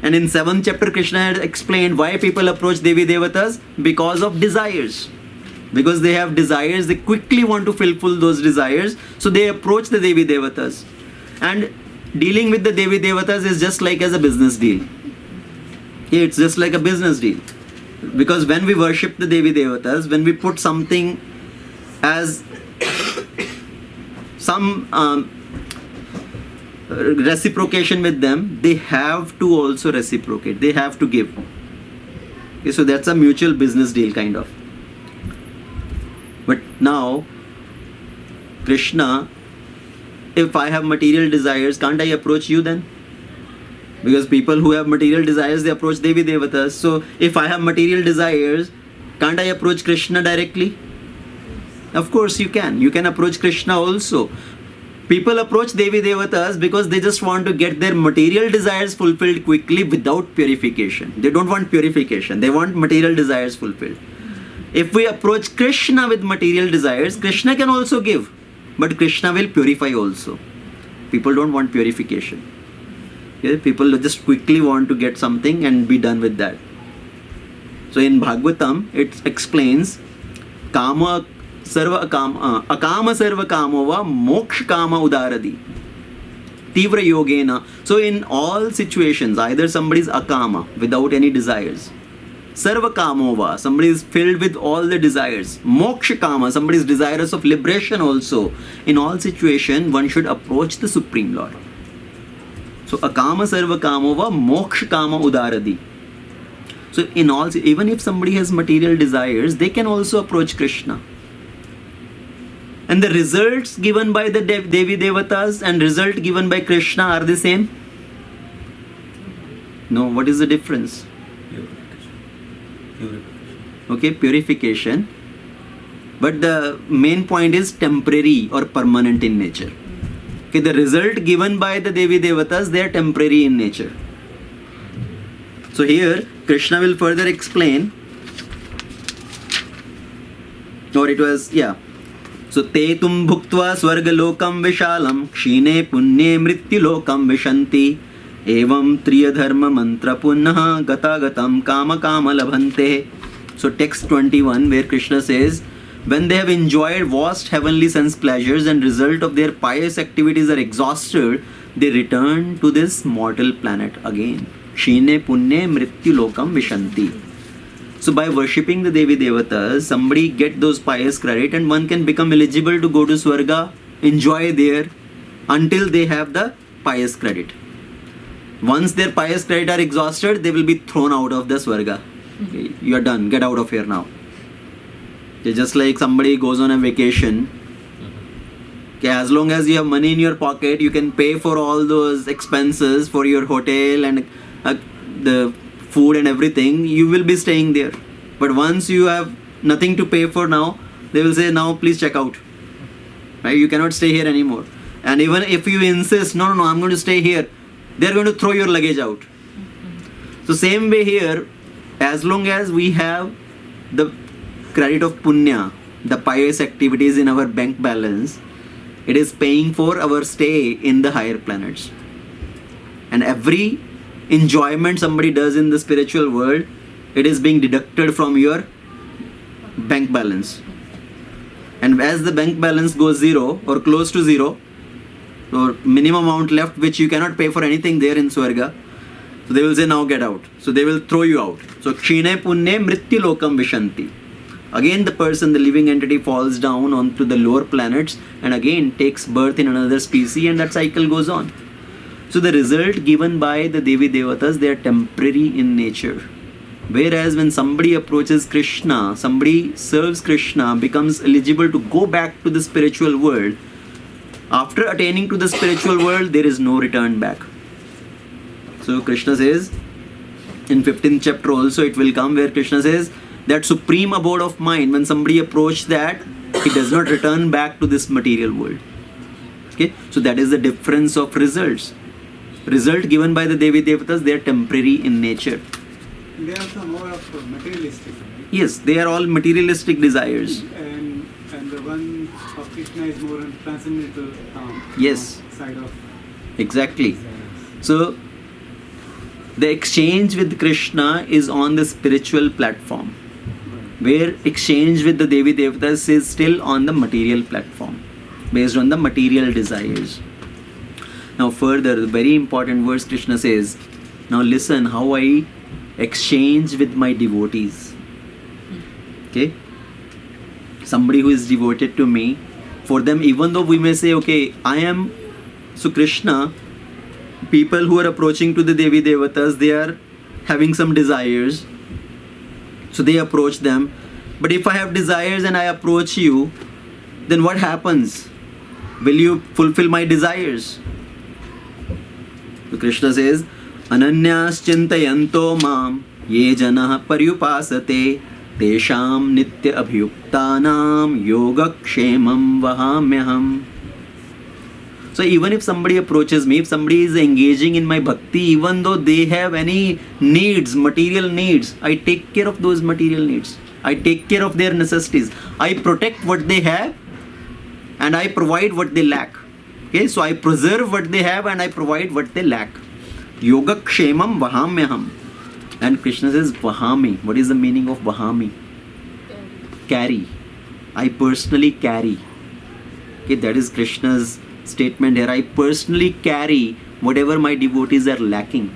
And in 7th chapter, Krishna had explained why people approach Devi Devatas, because of desires. Because they have desires, they quickly want to fulfill those desires, so they approach the Devi Devatas. And dealing with the Devi Devatas is just like as a business deal. It's just like a business deal. Because when we worship the Devi Devatas, when we put something as some reciprocation with them, they have to also reciprocate. They have to give. Okay, so that's a mutual business deal kind of. But now, Krishna, if I have material desires, can't I approach you then? Because people who have material desires, they approach Devi Devatas. So if I have material desires, can't I approach Krishna directly? Of course you can. You can approach Krishna also. People approach Devi Devatas because they just want to get their material desires fulfilled quickly without purification. They don't want purification. They want material desires fulfilled. If we approach Krishna with material desires, Krishna can also give. But Krishna will purify also. People don't want purification. Okay? People just quickly want to get something and be done with that. So in Bhagavatam, it explains Kama Sarva Akama Sarva Kamova Moksha Kama Udaradi Tivra Yogena. So in all situations, either somebody is Akama, without any desires. Sarva Kamova, somebody is filled with all the desires. Moksha Kama, somebody is desirous of liberation also. In all situations, one should approach the Supreme Lord. So Akama Sarva Kamova Moksha Kama Udaradi. So in all, even if somebody has material desires, they can also approach Krishna. And the results given by the Devi Devatas and result given by Krishna are the same? No, what is the difference? Okay, purification. But the main point is temporary or permanent in nature. Okay, the result given by the Devi Devatas, they are temporary in nature. So here, Krishna will further explain, or it was, yeah. So, te tum bhuktva swarga lokam vishalam kshine punye mrityu lokam vishanti evam triya dharma mantra punnaha gata gatam kama kama labhante. So, text 21 where Krishna says, when they have enjoyed vast heavenly sense pleasures and result of their pious activities are exhausted, they return to this mortal planet again. Kshine punye mrityu lokam vishanti. So by worshipping the Devi Devatas, somebody get those pious credit and one can become eligible to go to Swarga, enjoy there until they have the pious credit. Once their pious credit are exhausted, they will be thrown out of the Swarga. Okay, you are done, get out of here now. Okay, just like somebody goes on a vacation, okay, as long as you have money in your pocket, you can pay for all those expenses for your hotel and the food and everything, you will be staying there. But once you have nothing to pay for now, they will say, now please check out. Right? You cannot stay here anymore. And even if you insist, no, I'm going to stay here, they are going to throw your luggage out. So same way here, as long as we have the credit of punya, the pious activities in our bank balance, it is paying for our stay in the higher planets. And every enjoyment somebody does in the spiritual world, it is being deducted from your bank balance. And as the bank balance goes zero or close to zero, or minimum amount left which you cannot pay for anything there in Swarga, so they will say, now get out. So they will throw you out. So kshine punye mrityu lokam vishanti. Again the person, the living entity, falls down onto the lower planets and again takes birth in another species, and that cycle goes on. So the result given by the Devi Devatas, they are temporary in nature. Whereas when somebody approaches Krishna, somebody serves Krishna, becomes eligible to go back to the spiritual world, after attaining to the spiritual world, there is no return back. So Krishna says, in 15th chapter also it will come where Krishna says, that supreme abode of mind, when somebody approaches that, he does not return back to this material world. Okay, so that is the difference of results. Result given by the Devi Devatas, they are temporary in nature. They are also more of materialistic, right? Yes, they are all materialistic desires. And the one of Krishna is more on transcendental Yes. Side of Exactly. desires. So the exchange with Krishna is on the spiritual platform, where exchange with the Devi Devatas is still on the material platform, based on the material desires. Now further, the very important verse Krishna says, now listen how I exchange with my devotees. Okay? Somebody who is devoted to me, for them, even though we may say, okay, I am, so Krishna, people who are approaching to the Devi Devatas, they are having some desires, so they approach them. But if I have desires and I approach you, then what happens? Will you fulfill my desires? So Krishna says, Ananyas chintayanto mam ye janah paryupasate tesham nitya abhyuktanam yogakshemam vahamyaham. So even if somebody approaches me, if somebody is engaging in my bhakti, even though they have any needs, material needs, I take care of those material needs. I take care of their necessities. I protect what they have and I provide what they lack. Okay, so I preserve what they have and I provide what they lack. Yoga kshemam vahamyaham. And Krishna says vahami. What is the meaning of vahami? Carry. I personally carry. Okay, that is Krishna's statement here. I personally carry whatever my devotees are lacking.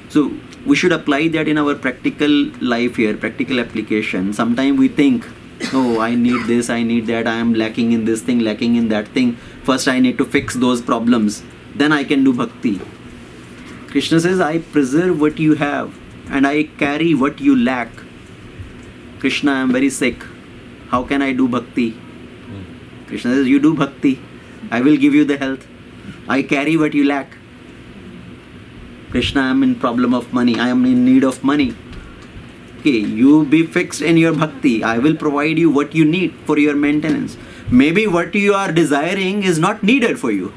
So we should apply that in our practical life here, practical application. Sometimes we think, oh, I need this, I need that, I am lacking in this thing, lacking in that thing. First I need to fix those problems, then I can do bhakti. Krishna says, I preserve what you have and I carry what you lack. Krishna, I am very sick. How can I do bhakti? Krishna says, you do bhakti. I will give you the health. I carry what you lack. Krishna, I am in problem of money. I am in need of money. Okay, you be fixed in your bhakti. I will provide you what you need for your maintenance. Maybe what you are desiring is not needed for you.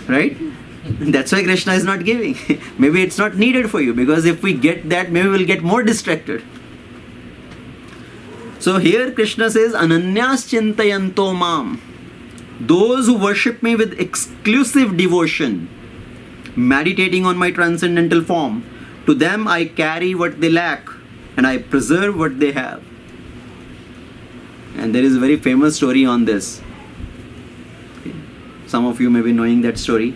Right? That's why Krishna is not giving. Maybe it's not needed for you, because if we get that, maybe we'll get more distracted. So here Krishna says, Ananyas chintayanto mam. Those who worship me with exclusive devotion, meditating on my transcendental form, to them I carry what they lack and I preserve what they have. And there is a very famous story on this. Okay. Some of you may be knowing that story.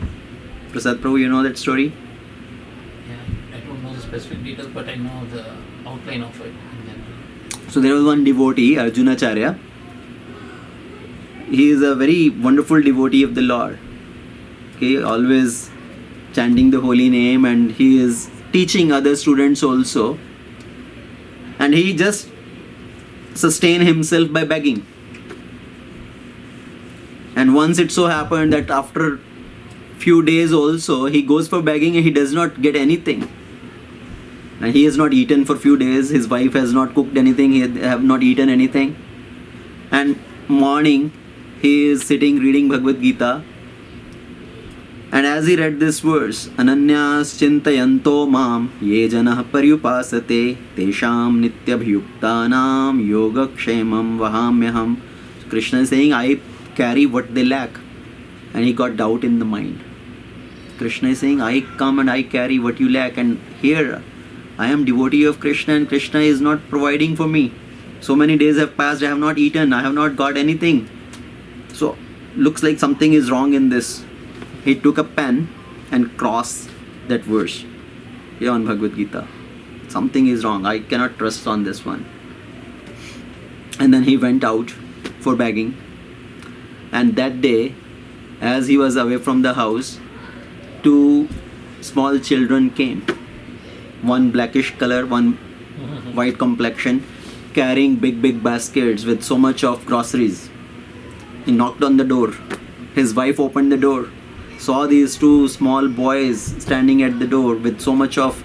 Prasad Prabhu, you know that story? Yeah, I don't know the specific details, but I know the outline of it in general. So there was one devotee, Arjunacharya. He is a very wonderful devotee of the Lord. Okay, always chanting the holy name, and he is teaching other students also. And he just sustained himself by begging. And once it so happened that after few days also, he goes for begging and he does not get anything. And he has not eaten for few days. His wife has not cooked anything. He have not eaten anything. And morning, he is sitting reading Bhagavad Gita. And as he read this verse, Ananyas chintayanto mam ye janah paryupasate tesham nityabhyuktanam yogakshemam vahamyaham. Krishna is saying, I carry what they lack. And he got doubt in the mind. Krishna is saying, I come and I carry what you lack. And here, I am devotee of Krishna and Krishna is not providing for me. So many days have passed, I have not eaten, I have not got anything. So, looks like something is wrong in this. He took a pen and crossed that verse here on Bhagavad Gita. Something is wrong, I cannot trust on this one. And then he went out for begging. And that day, as he was away from the house, two small children came. One blackish color, one white complexion, carrying big baskets with so much of groceries. He knocked on the door. His wife opened the door, saw these two small boys standing at the door with so much of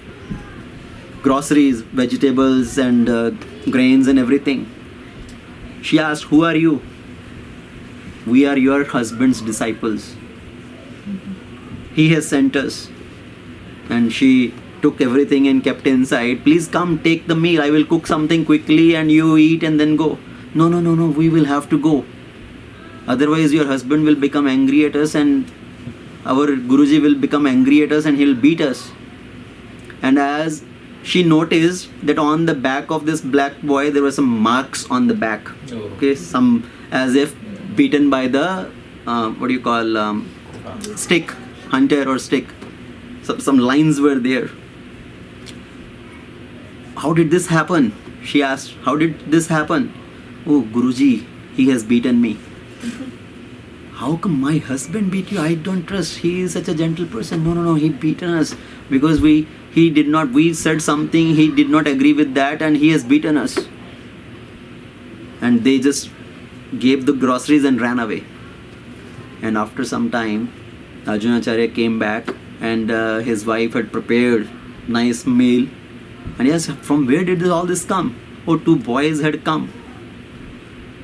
groceries, vegetables and grains and everything. She asked, who are you? We are your husband's disciples. He has sent us. And she took everything and kept inside. Please come, take the meal. I will cook something quickly and you eat and then go. No, we will have to go. Otherwise your husband will become angry at us and our Guruji will become angry at us and he'll beat us. And as she noticed that on the back of this black boy there were some marks on the back. Okay, some as if beaten by the stick, hunter or stick. Some lines were there. How did this happen? She asked, how did this happen? Oh, Guruji, he has beaten me. How come my husband beat you? I don't trust. He is such a gentle person. No, he beaten us because we said something, he did not agree with that and he has beaten us. And they just gave the groceries and ran away. And after some time, Arjunacharya came back and his wife had prepared nice meal And he asked, from where did all this come? Oh, two boys had come.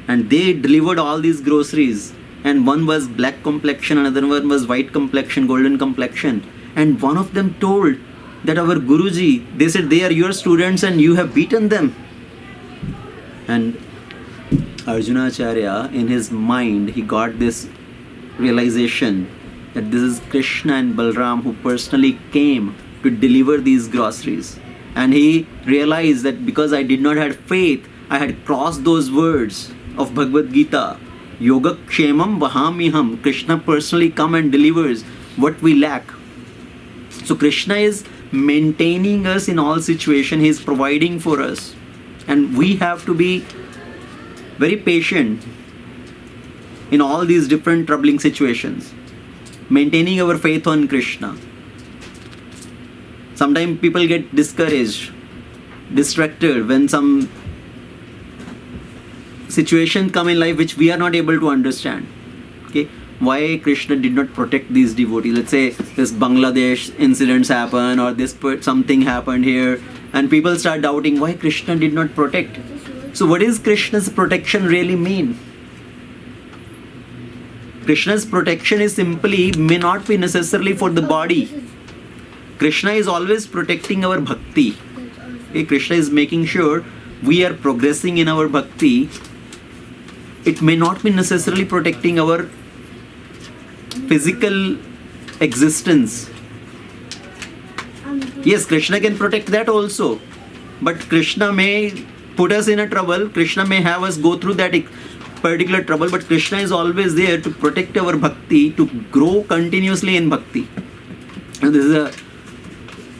And they delivered all these groceries. And one was black complexion, another one was white complexion, golden complexion. And one of them told that our Guruji, they said they are your students and you have beaten them. And Arjuna Acharya, in his mind, he got this realization that this is Krishna and Balram who personally came to deliver these groceries. And he realized that because I did not have faith, I had crossed those words of Bhagavad Gita. Yoga Kshemam Vahamiham. Krishna personally come and delivers what we lack. So Krishna is maintaining us in all situations. He is providing for us. And we have to be very patient in all these different troubling situations. Maintaining our faith on Krishna. Sometimes people get discouraged, distracted when some situations come in life which we are not able to understand. Okay, why Krishna did not protect these devotees? Let's say this Bangladesh incidents happen, or this something happened here, and people start doubting why Krishna did not protect. So what is Krishna's protection really mean? Krishna's protection is simply may not be necessarily for the body. Krishna is always protecting our bhakti. Okay, Krishna is making sure we are progressing in our bhakti. It may not be necessarily protecting our physical existence. Yes, Krishna can protect that also. But Krishna may put us in a trouble. Krishna may have us go through that particular trouble. But Krishna is always there to protect our bhakti, to grow continuously in bhakti. And this is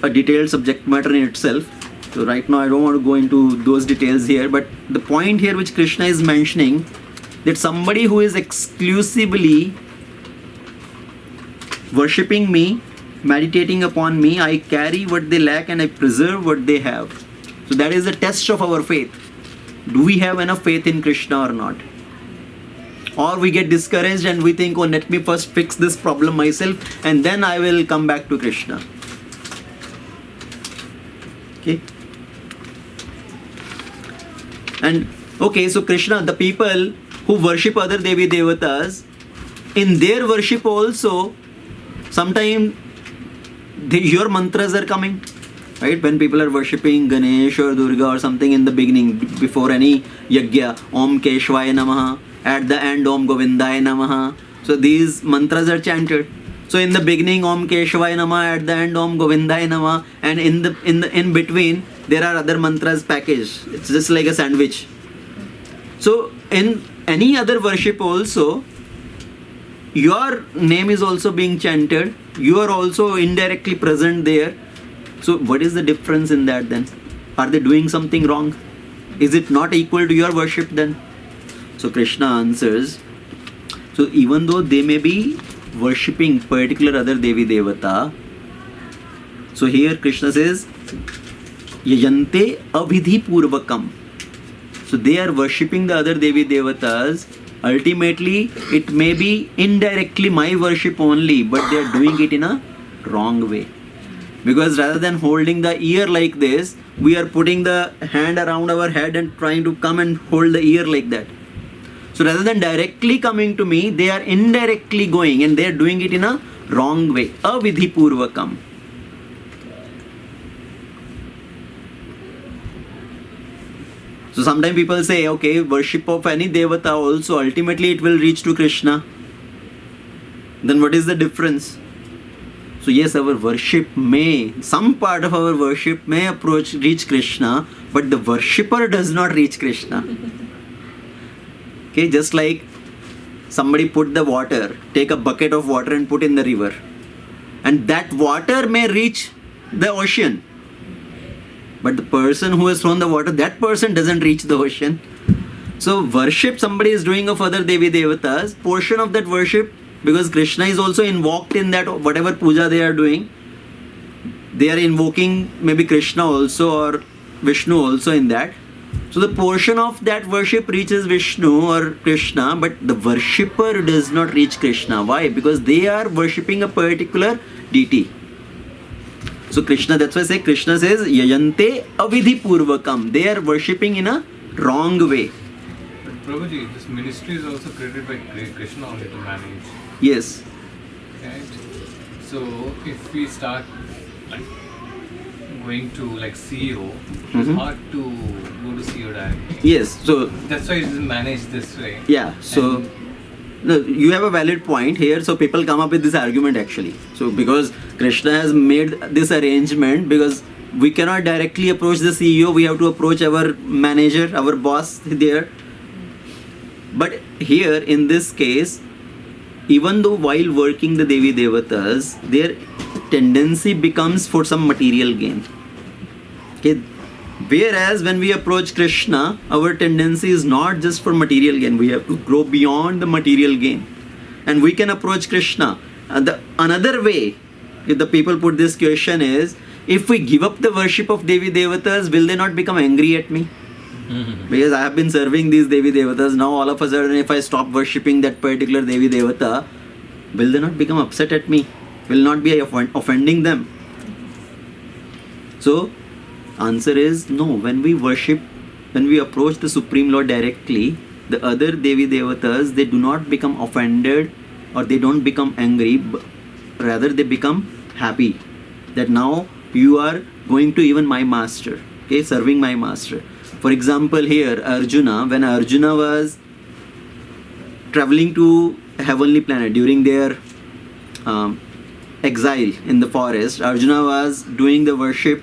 a detailed subject matter in itself. So right now I don't want to go into those details here. But the point here which Krishna is mentioning, that somebody who is exclusively worshipping me, meditating upon me, I carry what they lack and I preserve what they have. So that is the test of our faith. Do we have enough faith in Krishna or not? Or we get discouraged and we think, oh, let me first fix this problem myself and then I will come back to Krishna. Okay. And okay, so Krishna, the people who worship other Devi Devatas, in their worship also, sometimes your mantras are coming. Right? When people are worshipping Ganesh or Durga or something in the beginning, before any yajna, Om Keshvaya Namaha, at the end Om Govindaya Namaha. So these mantras are chanted. So in the beginning Om Keshvaya Namaha, at the end Om Govindaya Namaha, and in between there are other mantras packaged. It's just like a sandwich. So in any other worship also, your name is also being chanted. You are also indirectly present there. So what is the difference in that then? Are they doing something wrong? Is it not equal to your worship then? So Krishna answers, so even though they may be worshipping particular other Devi Devata, so here Krishna says, Yajante avidhi purvakam. So they are worshipping the other Devi Devatas. Ultimately, it may be indirectly my worship only, but they are doing it in a wrong way. Because rather than holding the ear like this, we are putting the hand around our head and trying to come and hold the ear like that. So rather than directly coming to me, they are indirectly going and they are doing it in a wrong way. Avidhi purvakam. So sometimes people say, okay, worship of any devata also, ultimately it will reach to Krishna. Then what is the difference? So yes, our worship may, some part of our worship may reach Krishna, but the worshipper does not reach Krishna. Okay, just like somebody put the water, take a bucket of water and put in the river. And that water may reach the ocean. But the person who has thrown the water, that person doesn't reach the ocean. So worship somebody is doing of other Devi Devatas, portion of that worship, because Krishna is also invoked in that, whatever puja they are doing, they are invoking maybe Krishna also or Vishnu also in that. So the portion of that worship reaches Vishnu or Krishna, but the worshipper does not reach Krishna. Why? Because they are worshipping a particular deity. So Krishna, that's why I say Krishna says yayante avidhi purvakam. They are worshipping in a wrong way. But Prabhuji, this ministry is also created by Krishna only to manage. Yes. Right? So if we start like going to like CEO, it's hard to go to CEO directly. Yes. So That's why it is managed this way. yeah. So And no, you have a valid point here. So people come up with this argument actually. So because Krishna has made this arrangement, because we cannot directly approach the CEO, we have to approach our manager, our boss there. But here in this case, even though while working the Devi Devatas, their tendency becomes for some material gain. Okay. Whereas when we approach Krishna, our tendency is not just for material gain. We have to grow beyond the material gain. And we can approach Krishna. Another way, if the people put this question is, if we give up the worship of Devi Devatas, will they not become angry at me? Because I have been serving these Devi Devatas. Now all of a sudden, if I stop worshipping that particular Devi Devata, will they not become upset at me? Will not be offending them? So, answer is no. When we worship, when we approach the Supreme Lord directly, the other Devi Devatas, they do not become offended or they don't become angry, rather they become happy that now you are going to even my master, okay, serving my master. For example, here Arjuna, when Arjuna was traveling to heavenly planet during their exile in the forest, Arjuna was doing the worship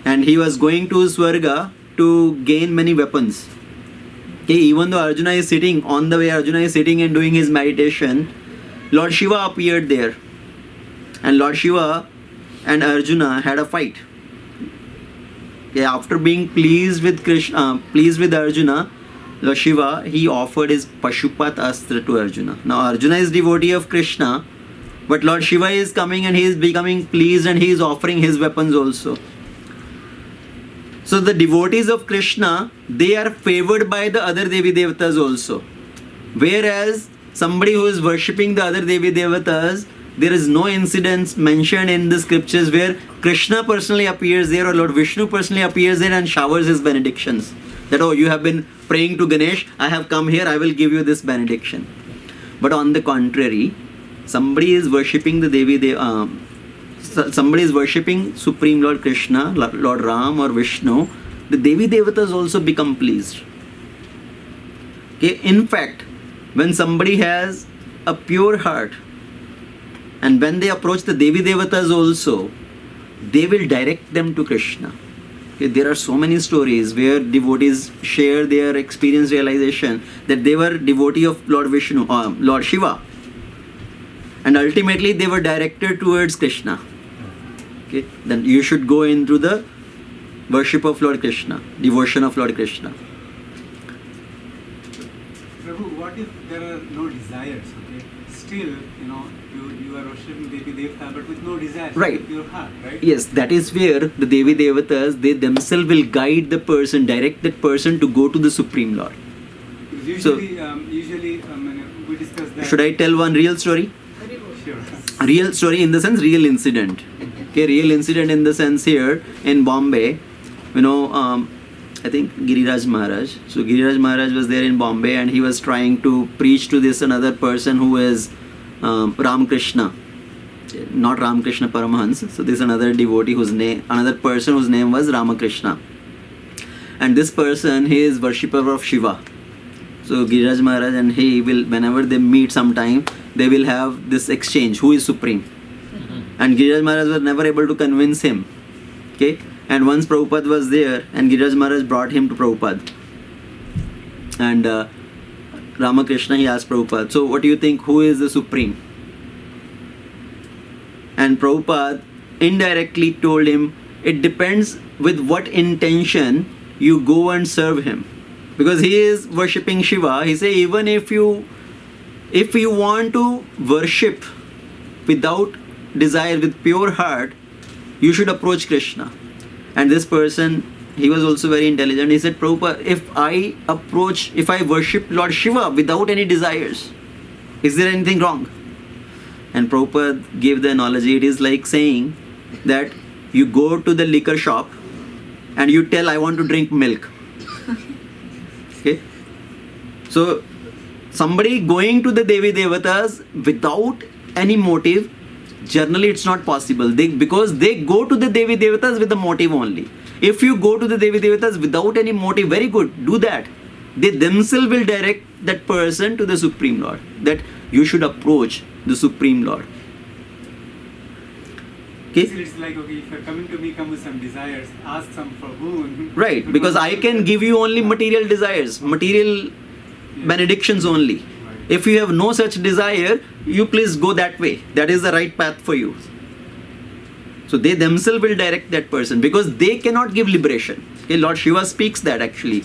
and he was going to Swarga to gain many weapons. Okay, even though Arjuna is sitting, on the way Arjuna is sitting and doing his meditation, Lord Shiva appeared there. And Lord Shiva and Arjuna had a fight. Okay, after being pleased with Krishna, pleased with Arjuna, Lord Shiva, he offered his Pashupat Astra to Arjuna. Now Arjuna is devotee of Krishna, but Lord Shiva is coming and he is becoming pleased and he is offering his weapons also. So the devotees of Krishna, they are favored by the other Devi Devatas also. Whereas somebody who is worshipping the other Devi Devatas, there is no incidents mentioned in the scriptures where Krishna personally appears there or Lord Vishnu personally appears there and showers his benedictions. That, oh, you have been praying to Ganesh, I have come here, I will give you this benediction. But on the contrary, somebody is worshipping the Devi somebody is worshipping Supreme Lord Krishna, Lord Ram or Vishnu, the Devi Devatas also become pleased. Okay, in fact, when somebody has a pure heart and when they approach the Devi Devatas also, they will direct them to Krishna. Okay, there are so many stories where devotees share their experience realization that they were devotee of Lord Vishnu, Lord Shiva, and ultimately they were directed towards Krishna. Okay, then you should go into the worship of Lord Krishna, devotion of Lord Krishna. Prabhu, what if there are no desires? Okay, still, you are worshipping Devi Devata, but with no desires, Right. with your heart, right? Yes, that is where the Devi Devatas, they themselves will guide the person, direct that person to go to the Supreme Lord. Because So- usually, we discuss that. Should I tell one real story? Sure. Real story in the sense real incident. Okay, real incident in the sense here in Bombay, I think Giriraj Maharaj. So Giriraj Maharaj was there in Bombay and he was trying to preach to this another person who is Ramakrishna, not Ramakrishna Paramahans. So this is another devotee another person whose name was Ramakrishna. And this person, he is worshipper of Shiva. So Giriraj Maharaj and he will, whenever they meet sometime, they will have this exchange, who is supreme. And Giriraj Maharaj was never able to convince him. Okay? And once Prabhupada was there, and Giriraj Maharaj brought him to Prabhupada. And Ramakrishna, he asked Prabhupada, so what do you think, who is the supreme? And Prabhupada indirectly told him, it depends with what intention you go and serve him. Because he is worshipping Shiva, he say even if you want to worship without desire, with pure heart, you should approach Krishna. And this person, he was also very intelligent. He said, Prabhupada, if I worship Lord Shiva without any desires, is there anything wrong? And Prabhupada gave the analogy, it is like saying, that you go to the liquor shop and you tell, I want to drink milk. Okay? So, somebody going to the Devi Devatas without any motive, generally it's not possible. Because they go to the Devi Devatas with a motive only. If you go to the Devi Devatas without any motive, very good, do that. They themselves will direct that person to the Supreme Lord. That you should approach the Supreme Lord. Okay? It's like, okay, if you're coming to me, come with some desires, ask some for boon. Right, because I can give you only material desires, material benedictions only. Right. If you have no such desire, you please go that way. That is the right path for you. So they themselves will direct that person because they cannot give liberation. Okay, Lord Shiva speaks that actually.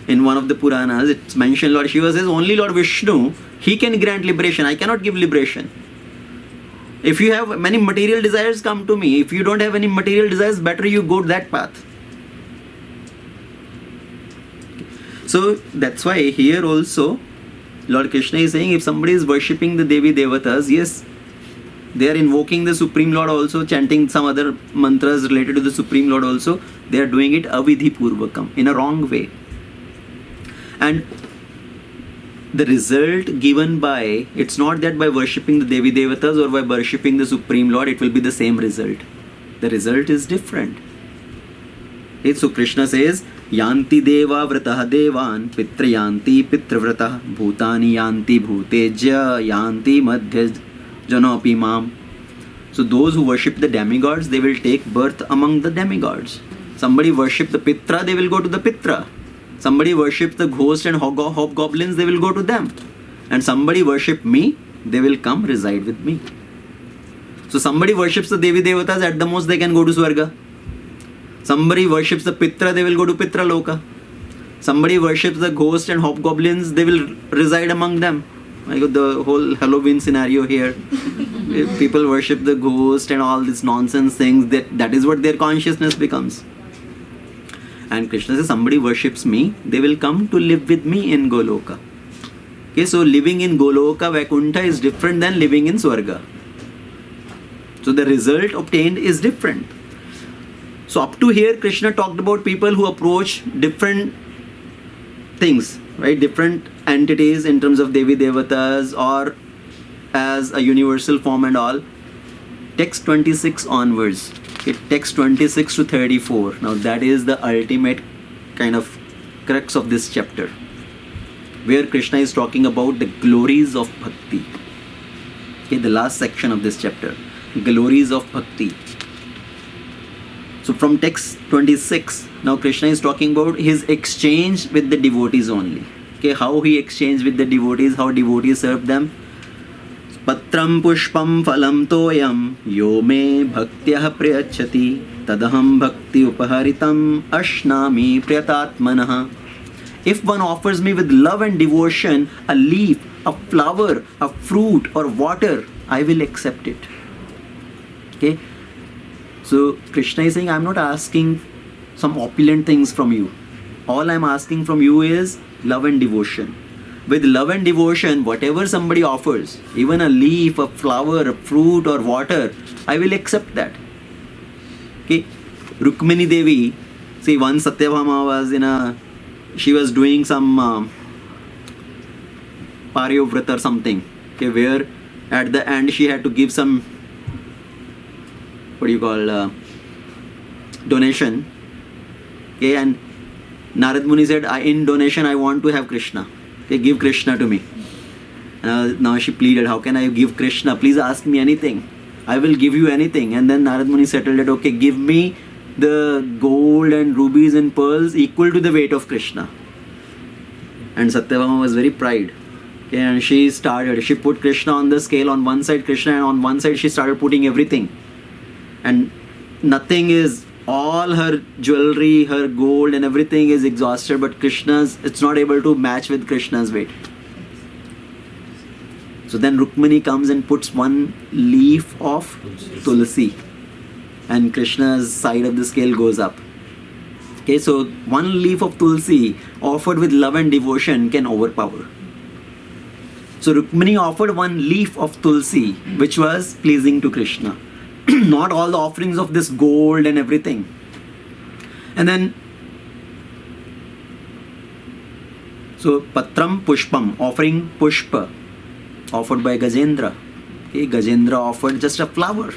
In one of the Puranas, it's mentioned Lord Shiva says, only Lord Vishnu, he can grant liberation. I cannot give liberation. If you have many material desires, come to me. If you don't have any material desires, better you go that path. So that's why here also, Lord Krishna is saying, if somebody is worshipping the Devi Devatas, yes, they are invoking the Supreme Lord also, chanting some other mantras related to the Supreme Lord also, they are doing it avidhi purvakam, in a wrong way. And the result given by, it's not that by worshipping the Devi Devatas or by worshipping the Supreme Lord, it will be the same result. The result is different. Okay, so Krishna says, Yanti deva vratah devan, pitra yanti pitra vratah, bhutani yanti bhuteja, yanti madhya janopi mam. So those who worship the demigods, they will take birth among the demigods. Somebody worship the Pitra, they will go to the Pitra. Somebody worship the ghost and hobgoblins, they will go to them. And somebody worship me, they will come reside with me. So somebody worships the Devi Devatas, at the most they can go to Swarga. Somebody worships the Pitra, they will go to Pitra Loka. Somebody worships the ghost and hobgoblins, they will reside among them. I got the whole Halloween scenario here. If people worship the ghost and all this nonsense things, that is what their consciousness becomes. And Krishna says, somebody worships me, they will come to live with me in Goloka. Okay, so living in Goloka, Vaikuntha is different than living in Swarga. So the result obtained is different. So up to here, Krishna talked about people who approach different things, right? Different entities in terms of Devi Devatas or as a universal form and all. Text 26 onwards. Okay, text 26 to 34. Now that is the ultimate kind of crux of this chapter, where Krishna is talking about the glories of Bhakti. Okay, the last section of this chapter, glories of Bhakti. So from text 26, now Krishna is talking about his exchange with the devotees only. Okay, how he exchanged with the devotees, how devotees served them. Patram pushpam phalam toyam yo me bhaktyah priyachati tadaham bhakti upaharitam ashnami priyatatmanah. If one offers me with love and devotion a leaf, a flower, a fruit or water, I will accept it. Okay. So Krishna is saying, I am not asking some opulent things from you. All I am asking from you is love and devotion. With love and devotion, whatever somebody offers, even a leaf, a flower, a fruit or water, I will accept that. Okay. Rukmini Devi, see, once Satyabhama was she was doing some Paryovrata or something, okay, where at the end she had to give some, donation. Okay, and Narad Muni said, in donation I want to have Krishna. Okay, give Krishna to me. Now she pleaded, how can I give Krishna? Please ask me anything. I will give you anything. And then Narad Muni settled it, okay, give me the gold and rubies and pearls equal to the weight of Krishna. And Satyabhama was very proud. Okay, and she put Krishna on the scale, on one side Krishna, and on one side she started putting everything. And nothing is, all her jewelry, her gold and everything is exhausted, but it's not able to match with Krishna's weight. So then Rukmini comes and puts one leaf of tulsi, and Krishna's side of the scale goes up. Okay, so one leaf of tulsi offered with love and devotion can overpower. So Rukmini offered one leaf of tulsi which was pleasing to Krishna. not all the offerings of this gold and everything. And then, so Patram Pushpam, offering Pushpa, offered by Gajendra. Okay, Gajendra offered just a flower.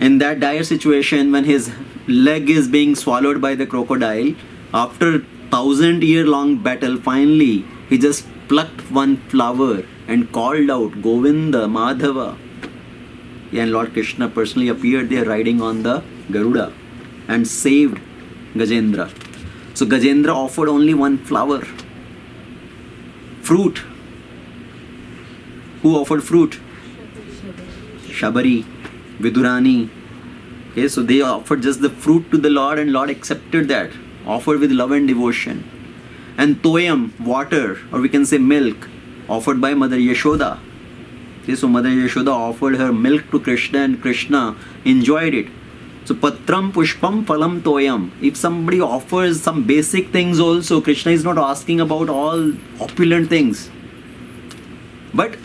In that dire situation, when his leg is being swallowed by the crocodile, after 1,000-year-long battle, finally he just plucked one flower and called out, Govinda, Madhava. And Lord Krishna personally appeared there riding on the Garuda and saved Gajendra. So Gajendra offered only one flower. Fruit. Who offered fruit? Shabari, Vidurani. Okay, so they offered just the fruit to the Lord, and Lord accepted that, offered with love and devotion. And Toyam, water, or we can say milk, offered by Mother Yashoda. Okay, so Mother Yashoda offered her milk to Krishna, and Krishna enjoyed it. So Patram Pushpam Phalam Toyam. If somebody offers some basic things also, Krishna is not asking about all opulent things. But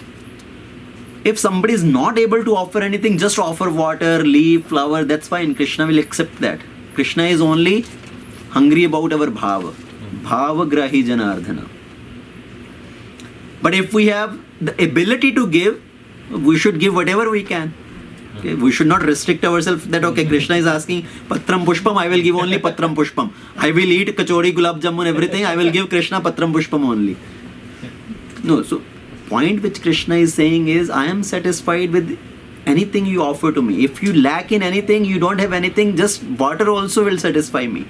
if somebody is not able to offer anything, just offer water, leaf, flower, that's fine. Krishna will accept that. Krishna is only hungry about our bhava. Bhava grahi janardhana. But if we have the ability to give, we should give whatever we can. Okay? We should not restrict ourselves that, okay, Krishna is asking Patram Pushpam, I will give only Patram Pushpam. I will eat kachori, gulab jamun, everything, I will give Krishna Patram Pushpam only. No, so point which Krishna is saying is, I am satisfied with anything you offer to me. If you lack in anything, you don't have anything, just water also will satisfy me.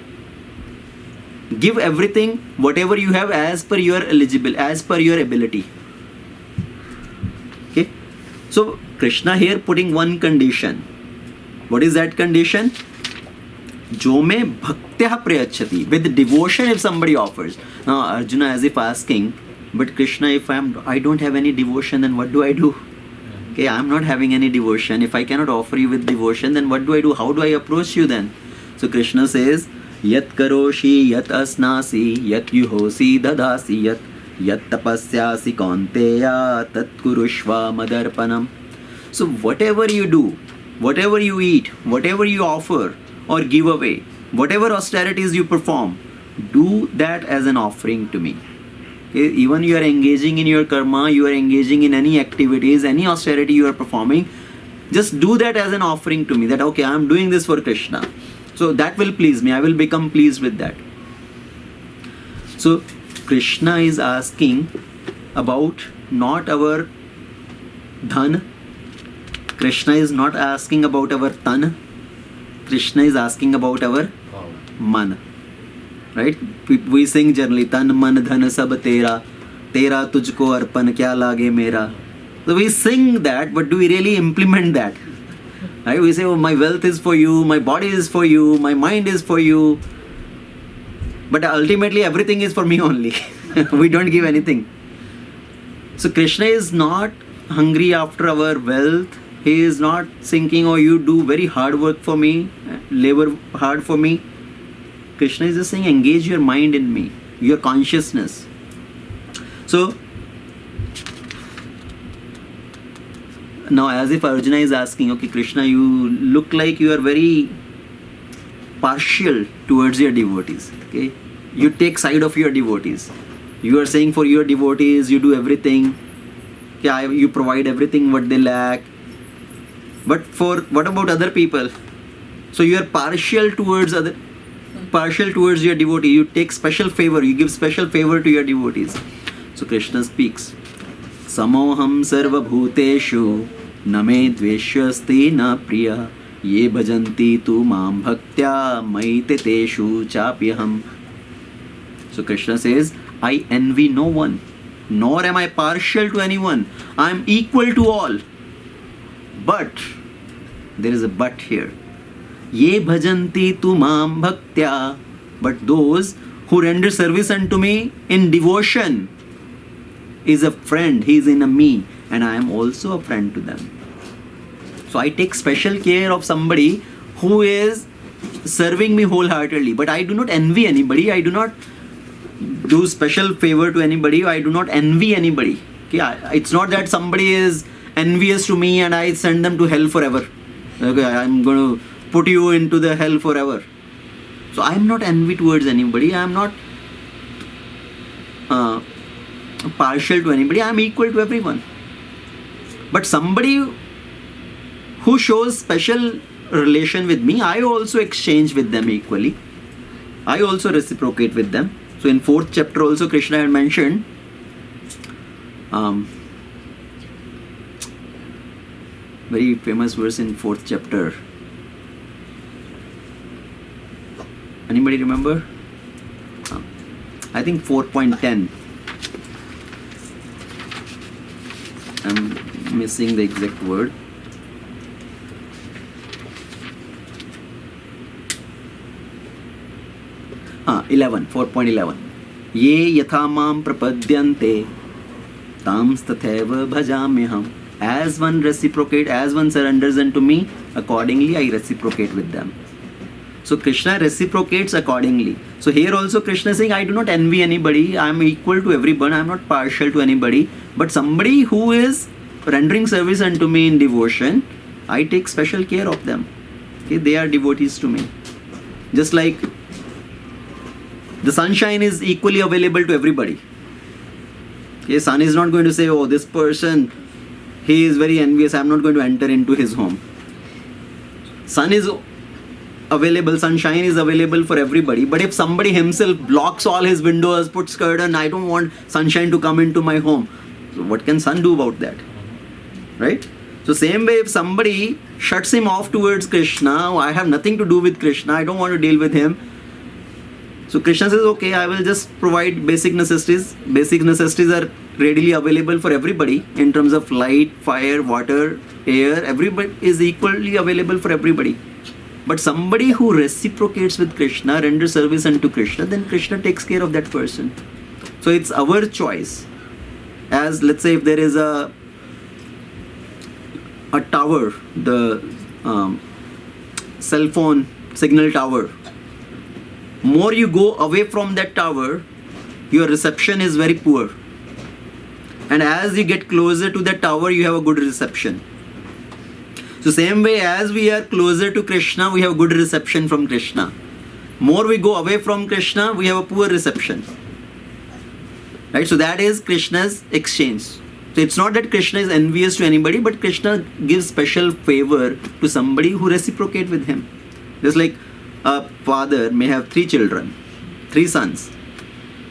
Give everything, whatever you have, as per your ability. Okay? So Krishna here putting one condition. What is that condition? Jo me bhaktya prayachati. With devotion, if somebody offers. Now Arjuna as if asking, but Krishna, if I don't have any devotion, then what do I do? Okay, I'm not having any devotion. If I cannot offer you with devotion, then what do I do? How do I approach you then? So Krishna says, Yat karoshi, yat asnasi, yat yuhosi dadasi, yat tapasyasi kaunteya, tat kurushva madarpanam. So whatever you do, whatever you eat, whatever you offer or give away, whatever austerities you perform, do that as an offering to me. Even you are engaging in your karma, you are engaging in any activities, any austerity you are performing, just do that as an offering to me. That, okay, I am doing this for Krishna. So that will please me. I will become pleased with that. So Krishna is asking about not our dhan. Krishna is not asking about our tan. Krishna is asking about our man. Right? We sing generally, tan man dhan sab tera, tera tujhko arpan kya lage mera. So we sing that, but do we really implement that? Right? We say, oh, my wealth is for you, my body is for you, my mind is for you. But ultimately everything is for me only. We don't give anything. So Krishna is not hungry after our wealth. He is not thinking, oh, you do very hard work for me, labor hard for me. Krishna is just saying, engage your mind in me, your consciousness. So, now as if Arjuna is asking, okay, Krishna, you look like you are very partial towards your devotees. Okay, you take side of your devotees. You are saying for your devotees, you do everything. Okay, you provide everything what they lack. But what about other people? So you are partial towards your devotee. You take special favor. You give special favor to your devotees. So Krishna speaks. Samoham sarva bhuteshu name dveshyasti na priya ye bhajanti tu mam bhaktya maiteteshu chapyaham. So Krishna says, I envy no one, nor am I partial to anyone. I am equal to all. But there is a but here. Ye bhajanti tu mam bhaktya. But those who render service unto me in devotion is a friend. He is in a me, and I am also a friend to them. So I take special care of somebody who is serving me wholeheartedly. But I do not envy anybody. I do not do special favor to anybody. I do not envy anybody. Okay? It's not that somebody is envious to me and I send them to hell forever. Okay, I'm going to put you into the hell forever. So I am not envy towards anybody. I am not partial to anybody. I am equal to everyone. But somebody who shows special relation with me, I also exchange with them equally. I also reciprocate with them. So in 4th chapter also Krishna had mentioned very famous verse in 4th chapter. Anybody remember? I think 4.10. I'm missing the exact word. Ah, 11, 4.11. Ye yatha mam prapadyante tams tatheva bhajamyaham. As one reciprocate, as one surrenders unto me, accordingly I reciprocate with them. So Krishna reciprocates accordingly. So here also Krishna is saying, I do not envy anybody, I am equal to everyone, I am not partial to anybody. But somebody who is rendering service unto me in devotion, I take special care of them. Okay, they are devotees to me. Just like the sunshine is equally available to everybody. Okay, sun is not going to say, oh, this person, he is very envious, I am not going to enter into his home. Sun is available, sunshine is available for everybody. But if somebody himself blocks all his windows, puts curtain, I don't want sunshine to come into my home. So what can sun do about that? Right? So same way, if somebody shuts him off towards Krishna, I have nothing to do with Krishna, I don't want to deal with him. So Krishna says, okay, I will just provide basic necessities. Basic necessities are readily available for everybody in terms of light, fire, water, air. Everybody is equally available for everybody. But somebody who reciprocates with Krishna, renders service unto Krishna, then Krishna takes care of that person. So it's our choice. As let's say if there is a tower, the cell phone signal tower, more you go away from that tower, your reception is very poor. And as you get closer to that tower, you have a good reception. So same way, as we are closer to Krishna, we have good reception from Krishna. More we go away from Krishna, we have a poor reception. Right? So that is Krishna's exchange. So it's not that Krishna is envious to anybody, but Krishna gives special favor to somebody who reciprocate with him. Just like a father may have 3 children, 3 sons.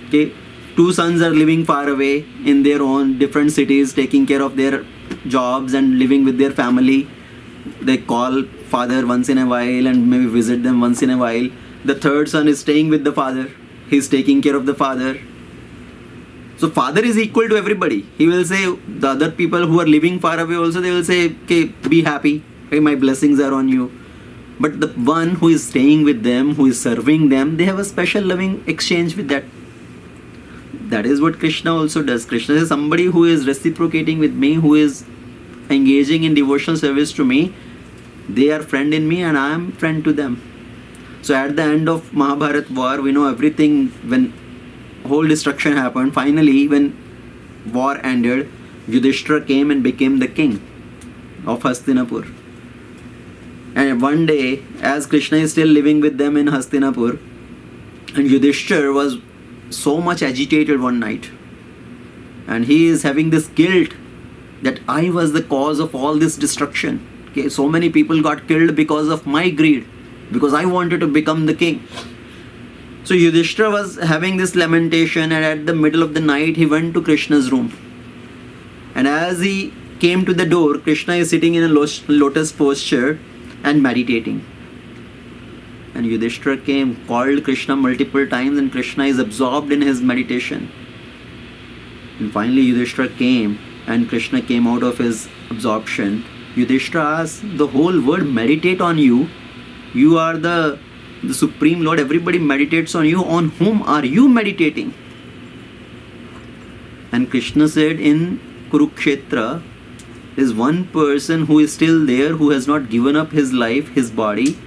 Okay, 2 sons are living far away in their own different cities, taking care of their jobs and living with their family. They call father once in a while and maybe visit them once in a while. The 3rd son is staying with the father. He is taking care of the father. So father is equal to everybody. He will say, the other people who are living far away also, they will say, okay, be happy. Okay, my blessings are on you. But the one who is staying with them, who is serving them, they have a special loving exchange with that. That is what Krishna also does. Krishna is somebody who is reciprocating with me, who is engaging in devotional service to me. They are friend in me and I am friend to them. So at the end of Mahabharat war, we know everything. When whole destruction happened, finally when war ended, Yudhishthira came and became the king of Hastinapur. And one day, as Krishna is still living with them in Hastinapur, and Yudhishthira was so much agitated one night, and he is having this guilt that I was the cause of all this destruction. Okay, so many people got killed because of my greed, because I wanted to become the king. So Yudhishthira was having this lamentation, and at the middle of the night he went to Krishna's room. And as he came to the door, Krishna is sitting in a lotus posture and meditating. And Yudhishthira came, called Krishna multiple times, and Krishna is absorbed in his meditation. And finally Yudhishthira came, and Krishna came out of his absorption. Yudhishthira asked, the whole world meditate on you. You are the Supreme Lord. Everybody meditates on you. On whom are you meditating? And Krishna said, in Kurukshetra, is one person who is still there, who has not given up his life, his body.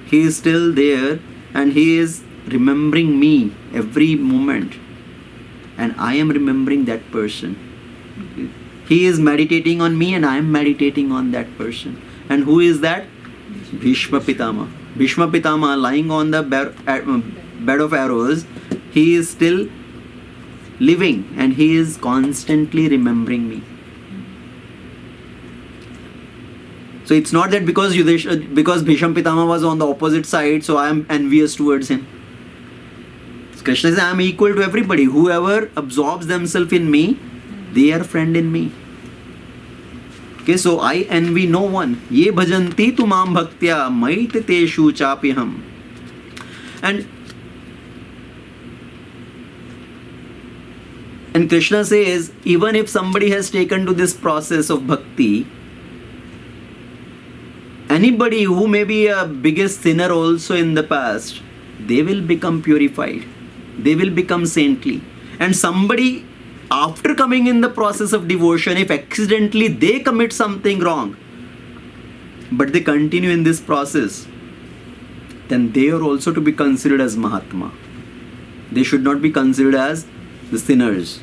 He is still there and he is remembering me every moment. And I am remembering that person. He is meditating on me and I am meditating on that person. And who is that? Bhishma Pitama. Bhishma Pitama lying on the bed of arrows, he is still living and he is constantly remembering me. So it's not that because Bhishma Pitama was on the opposite side, so I am envious towards him. Krishna says, I am equal to everybody. Whoever absorbs themselves in me, they are friend in me. Okay, so I envy no one. Ye bhajanti tu mam bhaktya maititeshu chapiham. And Krishna says, even if somebody has taken to this process of bhakti, anybody who may be a biggest sinner also in the past, they will become purified. They will become saintly. And somebody, after coming in the process of devotion, if accidentally they commit something wrong, but they continue in this process, then they are also to be considered as Mahatma. They should not be considered as the sinners.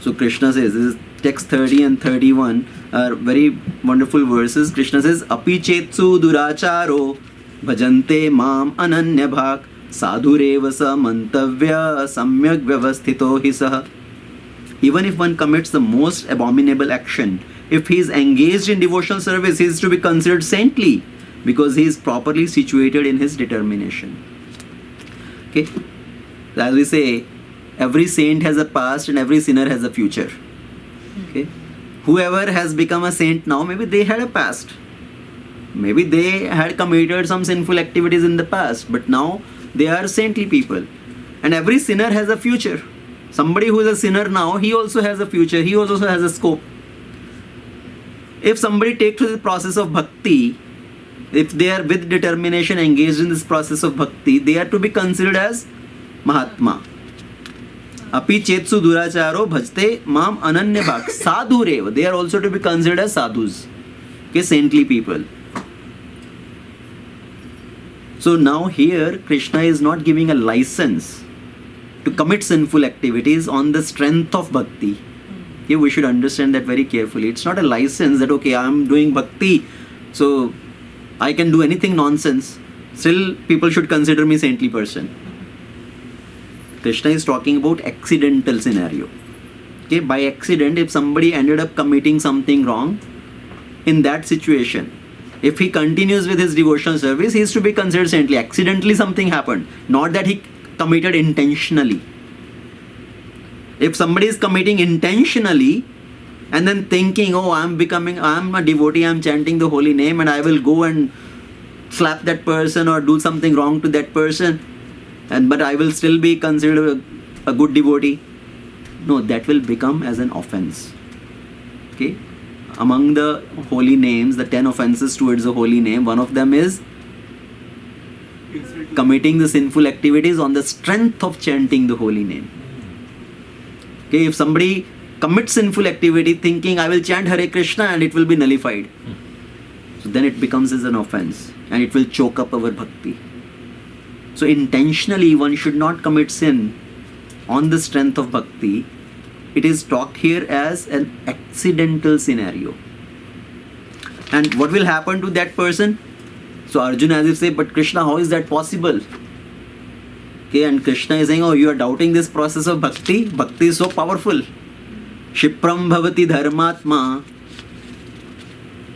So Krishna says, this is text 30 and 31 are very wonderful verses. Krishna says, Api chetsu duracharo bhajante mam ananya bhak sadhureva sa mantavya samyak vyavasthito hi saha. Even if one commits the most abominable action, if he is engaged in devotional service, he is to be considered saintly because he is properly situated in his determination. Okay, as we say, every saint has a past and every sinner has a future. Okay, whoever has become a saint now, maybe they had a past, maybe they had committed some sinful activities in the past, but now they are saintly people. And every sinner has a future. Somebody who is a sinner now, he also has a future, he also has a scope. If somebody takes to the process of bhakti, if they are with determination engaged in this process of bhakti, they are to be considered as Mahatma. Api chetsu duracharo bhajte mam ananya bhak sadhurev. They are also to be considered as sadhus. Okay, saintly people. So now here Krishna is not giving a license to commit sinful activities on the strength of bhakti. Okay, we should understand that very carefully. It's not a license that okay, I am doing bhakti, so I can do anything nonsense. Still people should consider me saintly person. Krishna is talking about accidental scenario. Okay, by accident, if somebody ended up committing something wrong, in that situation, if he continues with his devotional service, he is to be considered saintly. Accidentally something happened, not that he committed intentionally. If somebody is committing intentionally and then thinking, oh, I'm a devotee, I'm chanting the holy name and I will go and slap that person or do something wrong to that person, but I will still be considered a good devotee. No, that will become as an offense. Okay? Among the holy names, the 10 offenses towards the holy name, one of them is committing the sinful activities on the strength of chanting the holy name. Okay, if somebody commits sinful activity thinking I will chant Hare Krishna and it will be nullified, so then it becomes as an offense and it will choke up our bhakti. So intentionally one should not commit sin on the strength of bhakti. It is talked here as an accidental scenario. And what will happen to that person? So Arjuna as if say, but Krishna, how is that possible? Okay, and Krishna is saying, oh, you are doubting this process of bhakti? Bhakti is so powerful. Shipram bhavati dharmatma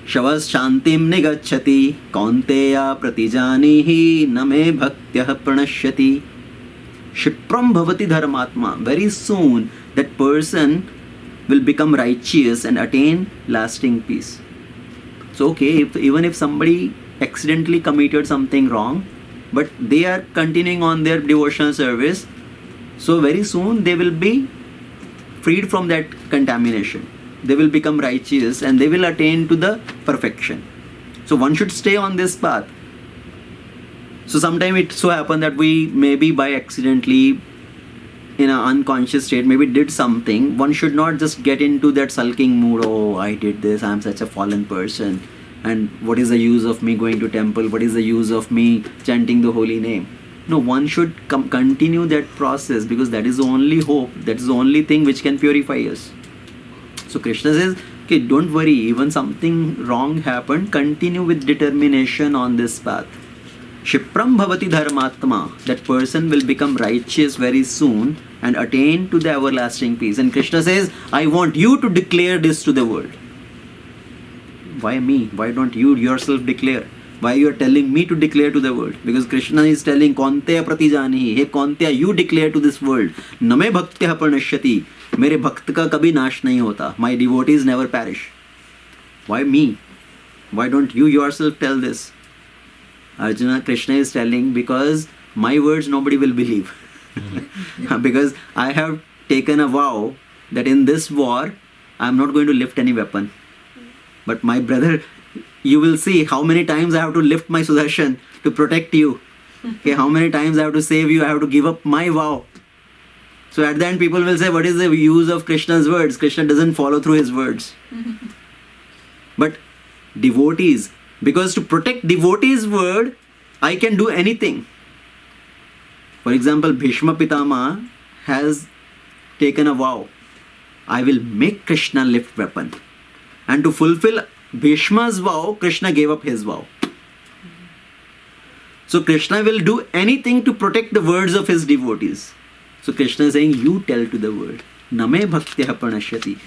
Shavas shantim nigacchati Kaunteya pratijanihi Name bhaktya pranashyati. Shipram bhavati dharmatma. Very soon that person will become righteous and attain lasting peace. So okay, even if somebody accidentally committed something wrong, but they are continuing on their devotional service, so very soon they will be freed from that contamination. They will become righteous and they will attain to the perfection. So one should stay on this path. So sometimes it so happen that we maybe by accidentally in an unconscious state maybe did something. One should not just get into that sulking mood, oh, I did this, I am such a fallen person, and what is the use of me going to temple, what is the use of me chanting the holy name. No, one should continue that process because that is the only hope, that is the only thing which can purify us. So Krishna says, Okay, don't worry, even something wrong happened, continue with determination on this path. Shipram bhavati dharmatma, that person will become righteous very soon and attain to the everlasting peace. And Krishna says, I want you to declare this to the world. Why me? Why don't you yourself declare? Why you are telling me to declare to the world? Because Krishna is telling, Kaunteya pratijanihi, hey Kaunteya, you declare to this world. Name bhaktya pranashyati, mere bhakt ka kabhi nash nahi hota. My devotees never perish. Why me? Why don't you yourself tell this? Arjuna, Krishna is telling, because my words nobody will believe. Because I have taken a vow that in this war I am not going to lift any weapon. But my brother, you will see how many times I have to lift my Sudarshan to protect you. Okay, how many times I have to save you, I have to give up my vow. So at the end people will say, what is the use of Krishna's words? Krishna doesn't follow through his words. But devotees, because to protect devotees' word, I can do anything. For example, Bhishma Pitama has taken a vow. I will make Krishna lift weapon. And to fulfill Bhishma's vow, Krishna gave up his vow. So Krishna will do anything to protect the words of his devotees. So Krishna is saying, you tell to the world, Name bhaktya pranashyati.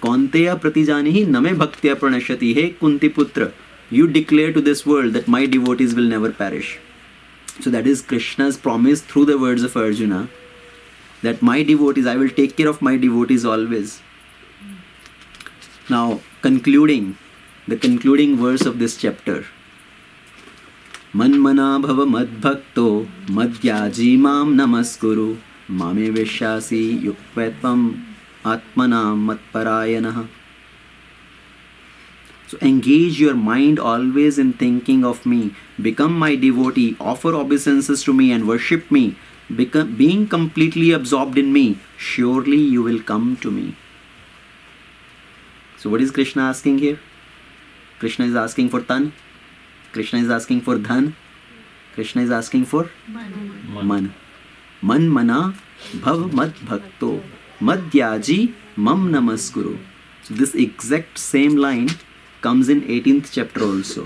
Kaunteya pratijanihi name bhaktya pranashyati. Hey Kunti Putra, you declare to this world that my devotees will never perish. So that is Krishna's promise through the words of Arjuna, that my devotees, I will take care of my devotees always. Now, the concluding verse of this chapter. Manmana bhava madbhakto madhyaji mam namaskuru mame vishyasi yukvetvam atmanam matparayanaha. So engage your mind always in thinking of me. Become my devotee. Offer obeisances to me and worship me. Being completely absorbed in me. Surely you will come to me. So what is Krishna asking here? Krishna is asking for tan. Krishna is asking for dhan. Krishna is asking for man. Man mana bhav mad bhakto madhyaji mam namaskuru. So this exact same line comes in 18th chapter also,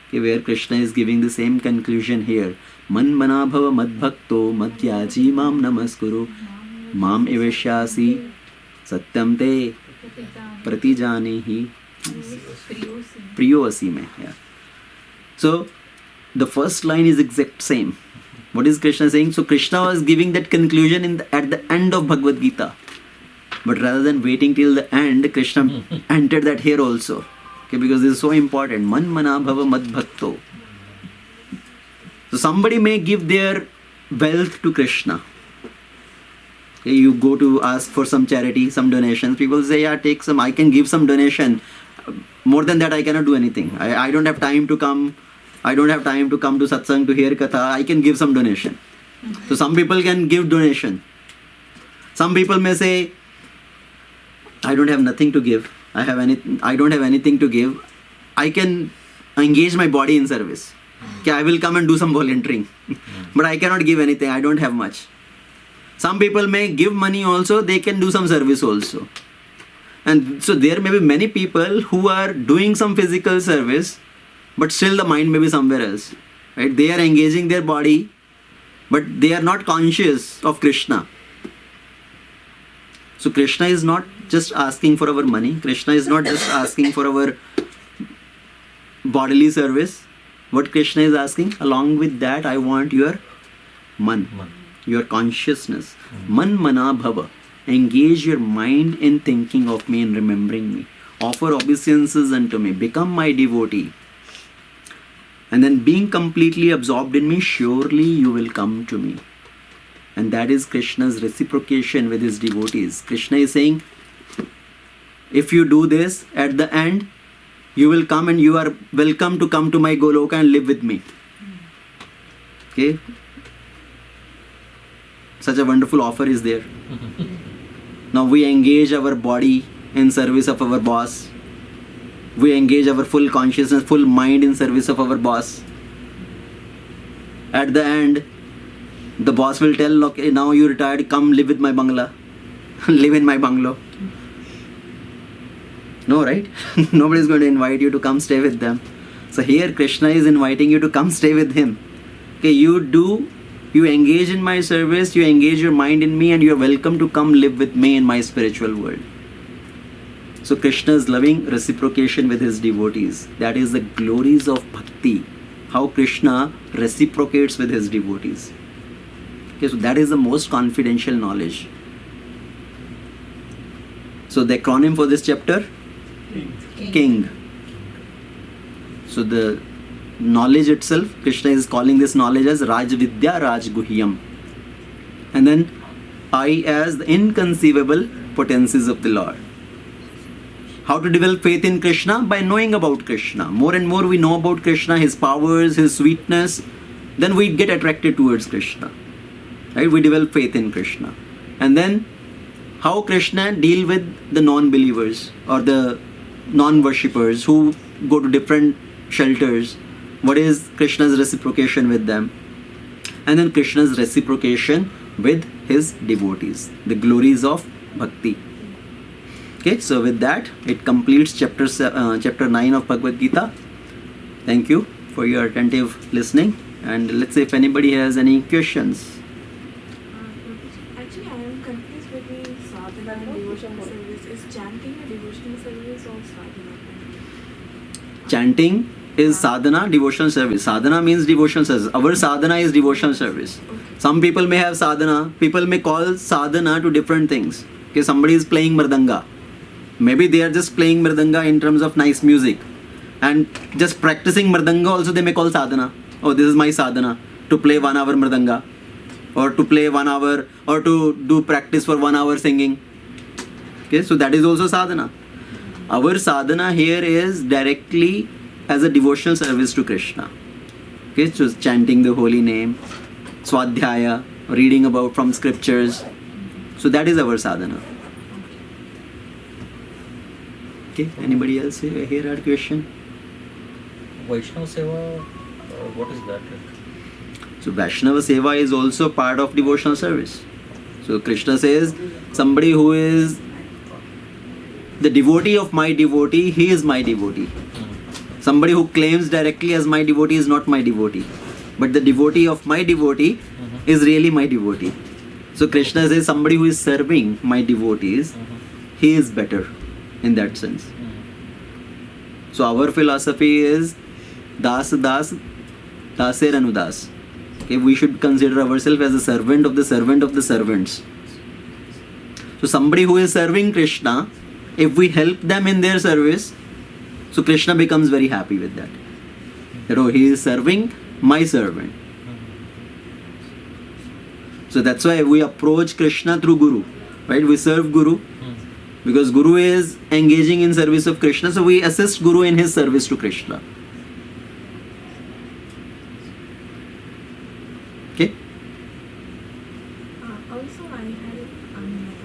okay, where Krishna is giving the same conclusion here. Man mana bhava mad bhakto madhyaji mam namaskuru mam evashyasi satyam te pratijanihi priyoasi mein. Yeah. So the first line is exact same. What is Krishna saying? So Krishna was giving that conclusion at the end of Bhagavad Gita. But rather than waiting till the end, Krishna entered that here also. Okay, because this is so important. Man mana bhava mad bhakto. So somebody may give their wealth to Krishna. Okay, you go to ask for some charity, some donations. People say, yeah, take some, I can give some donation. More than that, I cannot do anything. I don't have time to come. I don't have time to come to satsang to hear katha. I can give some donation. So some people can give donation. Some people may say, I don't have nothing to give. I don't have anything to give. I can engage my body in service. Okay, I will come and do some volunteering. But I cannot give anything. I don't have much. Some people may give money also. They can do some service also. And so there may be many people who are doing some physical service, but still the mind may be somewhere else. Right? They are engaging their body, but they are not conscious of Krishna. So Krishna is not just asking for our money. Krishna is not just asking for our bodily service. What Krishna is asking, along with that, I want your man, your consciousness. Man mana bhava. Engage your mind in thinking of me and remembering me. Offer obeisances unto me. Become my devotee. And then being completely absorbed in me, surely you will come to me. And that is Krishna's reciprocation with his devotees. Krishna is saying, if you do this, at the end, you will come and you are welcome to come to my Goloka and live with me. Okay? Such a wonderful offer is there. Now we engage our body in service of our boss. We engage our full consciousness, full mind in service of our boss. At the end, the boss will tell, okay, now you retired, come live with my bangla. Live in my bungalow. No, right? Nobody is going to invite you to come stay with them. So here Krishna is inviting you to come stay with him. Okay, you engage in my service, you engage your mind in me, and you are welcome to come live with me in my spiritual world. So Krishna is loving reciprocation with his devotees. That is the glories of bhakti. How Krishna reciprocates with his devotees. Okay, so that is the most confidential knowledge. So the acronym for this chapter? King. So the knowledge itself, Krishna is calling this knowledge as Rajvidya Rajguhyam. And then I as the inconceivable potencies of the Lord. How to develop faith in Krishna? By knowing about Krishna. More and more we know about Krishna, his powers, his sweetness, then we get attracted towards Krishna. Right? We develop faith in Krishna. And then how Krishna deal with the non-believers or the non-worshippers who go to different shelters. What is Krishna's reciprocation with them? And then Krishna's reciprocation with his devotees. The glories of bhakti. Okay, so with that, it completes chapter 9 of Bhagavad Gita. Thank you for your attentive listening. And let's see if anybody has any questions. Actually, I am confused between sadhana and devotional service. Is chanting a devotional service or sadhana? Chanting is sadhana, devotional service. Sadhana means devotional service. Our sadhana is devotional service. Some people may have sadhana. People may call sadhana to different things. Okay, somebody is playing mridanga. Maybe they are just playing mridanga in terms of nice music. And just practicing mridanga also they may call sadhana. Oh, this is my sadhana. To play 1 hour mridanga. Or to play 1 hour. Or to do practice for 1 hour singing. Okay, so that is also sadhana. Our sadhana here is directly as a devotional service to Krishna. Okay, so chanting the holy name, swadhyaya, reading about from scriptures. So that is our sadhana. Okay, anybody else here had a question? Vaishnava Seva, what is that like? So Vaishnava Seva is also part of devotional service. So Krishna says, somebody who is the devotee of my devotee, he is my devotee. Somebody who claims directly as my devotee is not my devotee. But the devotee of my devotee is really my devotee. So Krishna says somebody who is serving my devotees, he is better in that sense. So our philosophy is Das Das, Daser Anudas. Okay, we should consider ourselves as a servant of the servants. So somebody who is serving Krishna, if we help them in their service, so Krishna becomes very happy with that. You know, he is serving my servant. So that's why we approach Krishna through Guru. Right? We serve Guru. Because Guru is engaging in service of Krishna. So we assist Guru in his service to Krishna. Okay? Also,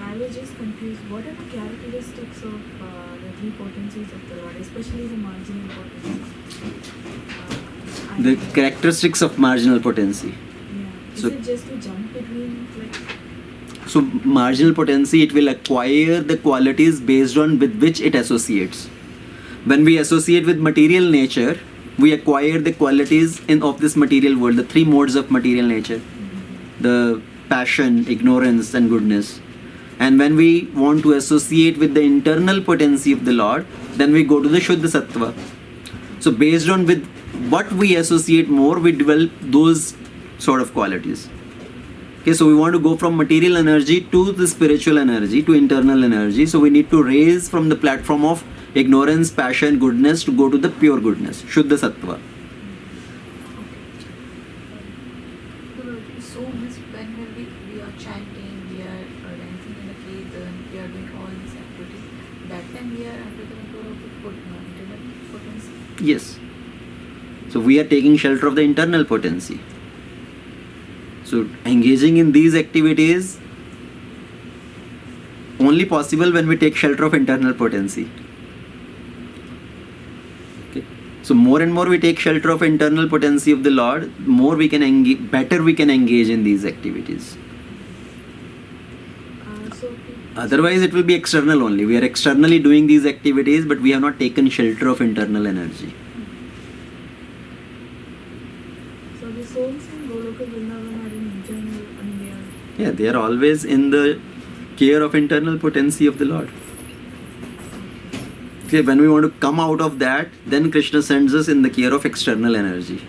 I was just confused. What are the characteristics of the 3 potencies of the Lord, especially the marginal potency? The characteristics of marginal potency. Yeah. Is So- it just to jump between, like? So marginal potency, it will acquire the qualities based on with which it associates. When we associate with material nature, we acquire the qualities of this material world, the 3 modes of material nature. The passion, ignorance and goodness. And when we want to associate with the internal potency of the Lord, then we go to the Shuddha Sattva. So based on with what we associate more, we develop those sort of qualities. Okay, so we want to go from material energy to the spiritual energy, to internal energy. So we need to raise from the platform of ignorance, passion, goodness to go to the pure goodness, Shuddha Sattva. So means when we are chanting, we are dancing in the kirtan, we are doing all these activities, that time we are under the control of the internal potency. Yes. So we are taking shelter of the internal potency. So engaging in these activities only possible when we take shelter of internal potency. Okay. So more and more we take shelter of internal potency of the Lord, more we can better we can engage in these activities. So people, Otherwise, it will be external only. We are externally doing these activities, but we have not taken shelter of internal energy. so the souls in Goloka Vrindavan are in internal and they are Yeah, they are always in the care of internal potency of the Lord. Okay, when we want to come out of that, then Krishna sends us in the care of external energy.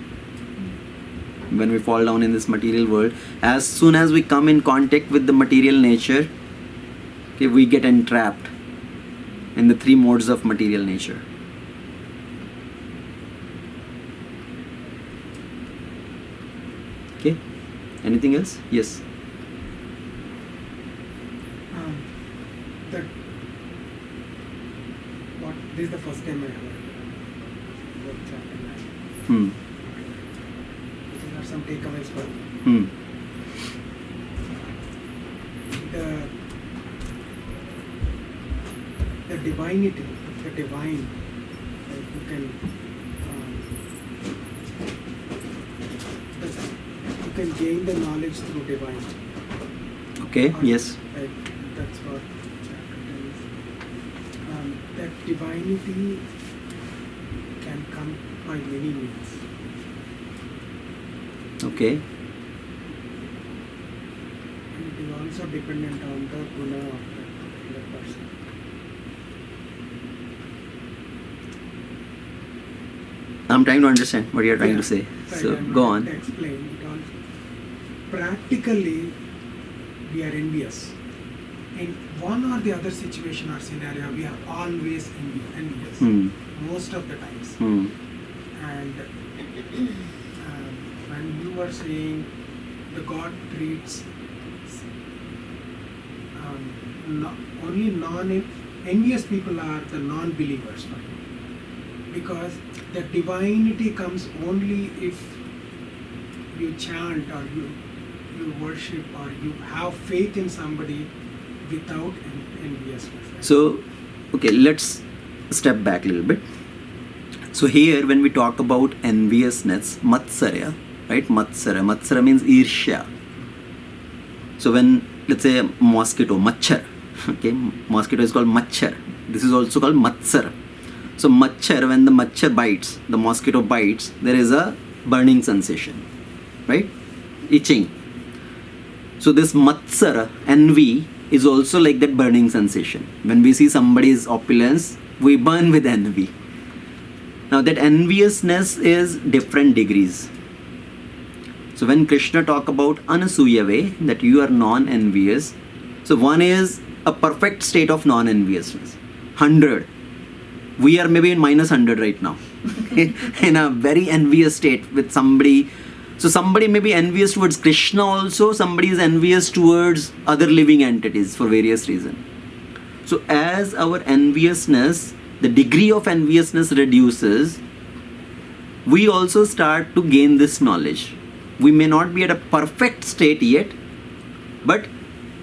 When we fall down in this material world, as soon as we come in contact with the material nature, okay, we get entrapped in the three modes of material nature. Okay, anything else? Yes. That what this is the first time I heard about chapter 9. There are some takeaways for me. The divinity, the divine, like you can gain the knowledge through divine. Okay, Or, yes. like, that's what chapter 10 is. That divinity can come by many means. Okay. And it is also dependent on the guna of that particular person. I'm trying to understand what you're trying to say. Right, So I'm go trying on. to explain it also. Practically, we are envious. In one or the other situation or scenario, we are always envious. Most of the times. And when you were saying the God treats only envious people are the non-believers for him. Because the divinity comes only if you chant or you worship or you have faith in somebody without enviousness. So, okay, let's step back a little bit. So here, when we talk about enviousness, matsarya, right? Matsara means irshya. So when, let's say, mosquito, machhar, okay, mosquito is called machhar. This is also called matsar. So machhar, when the machhar bites, the mosquito bites, there is a burning sensation, right? Itching. So this matsara, envy, is also like that burning sensation. When we see somebody's opulence, we burn with envy. Now that enviousness is different degrees. So when Krishna talk about anasuyave, that you are non-envious, so one is a perfect state of non-enviousness. 100. We are maybe in minus 100 right now. In a very envious state with somebody. So somebody may be envious towards Krishna also, somebody is envious towards other living entities for various reasons. So as our enviousness, the degree of enviousness reduces, we also start to gain this knowledge. We may not be at a perfect state yet, but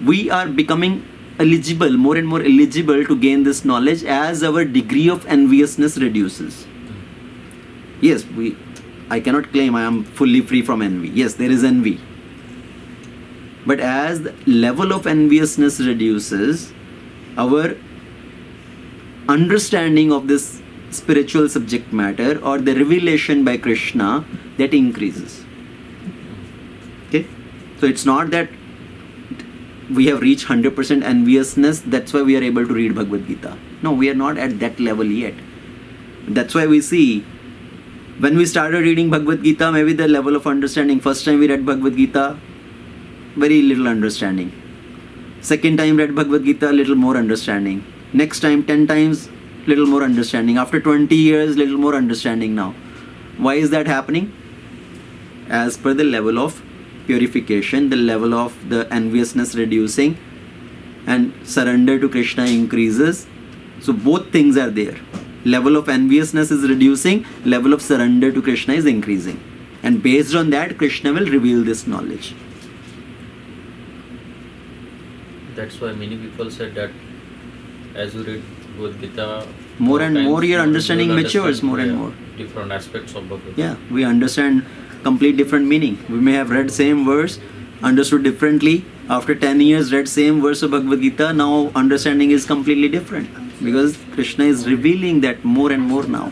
we are becoming eligible, more and more eligible to gain this knowledge as our degree of enviousness reduces. Yes, I cannot claim I am fully free from envy. Yes, there is envy. But as the level of enviousness reduces, our understanding of this spiritual subject matter or the revelation by Krishna, that increases. Okay? So it's not that we have reached 100% enviousness, that's why we are able to read Bhagavad Gita. No, we are not at that level yet. That's why we see, when we started reading Bhagavad Gita, maybe the level of understanding, first time we read Bhagavad Gita, very little understanding. Second time read Bhagavad Gita, little more understanding. Next time, 10 times, little more understanding. After 20 years, little more understanding now. Why is that happening? As per the level of purification, the level of the enviousness reducing and surrender to Krishna increases. So both things are there. Level of enviousness is reducing, level of surrender to Krishna is increasing. And based on that, Krishna will reveal this knowledge. That's why many people said that as you read Bhagavad Gita, More and times more your understanding you will matures, understand, more and more. different aspects of Bhagavad Gita. Yeah, we understand complete different meaning. We may have read same verse, understood differently, after 10 years read same verse of Bhagavad Gita, now understanding is completely different because Krishna is revealing that more and more now.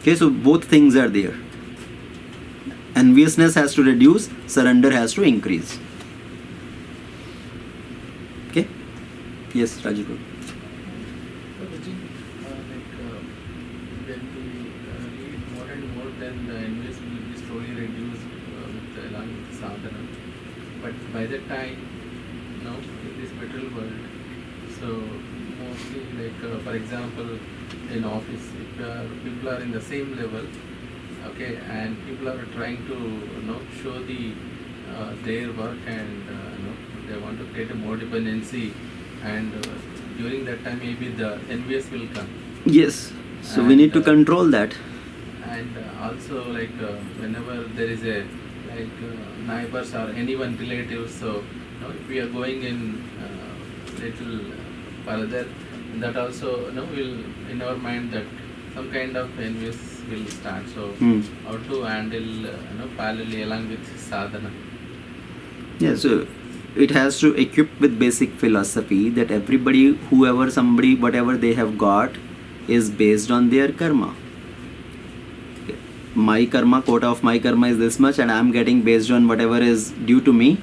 Okay, so both things are there. Enviousness has to reduce, surrender has to increase. Okay? Yes, Raju. When we read more and more, then the envious will be slowly reduced along with the sadhana. But by that time, now in this material world, so mostly for example, in office, if people are in the same level, okay, and people are trying to show their work and they want to create a more dependency, and during that time maybe the envious will come. Yes. So And, we need to control that. And also whenever there is a neighbors or anyone relatives, so if we are going in little further, that also will in our mind that some kind of envious will start. So how to handle parallelly along with sadhana. Yeah, so it has to equip with basic philosophy that everybody, whoever, somebody, whatever they have got is based on their karma. Okay. My karma, quota of my karma is this much and I am getting based on whatever is due to me.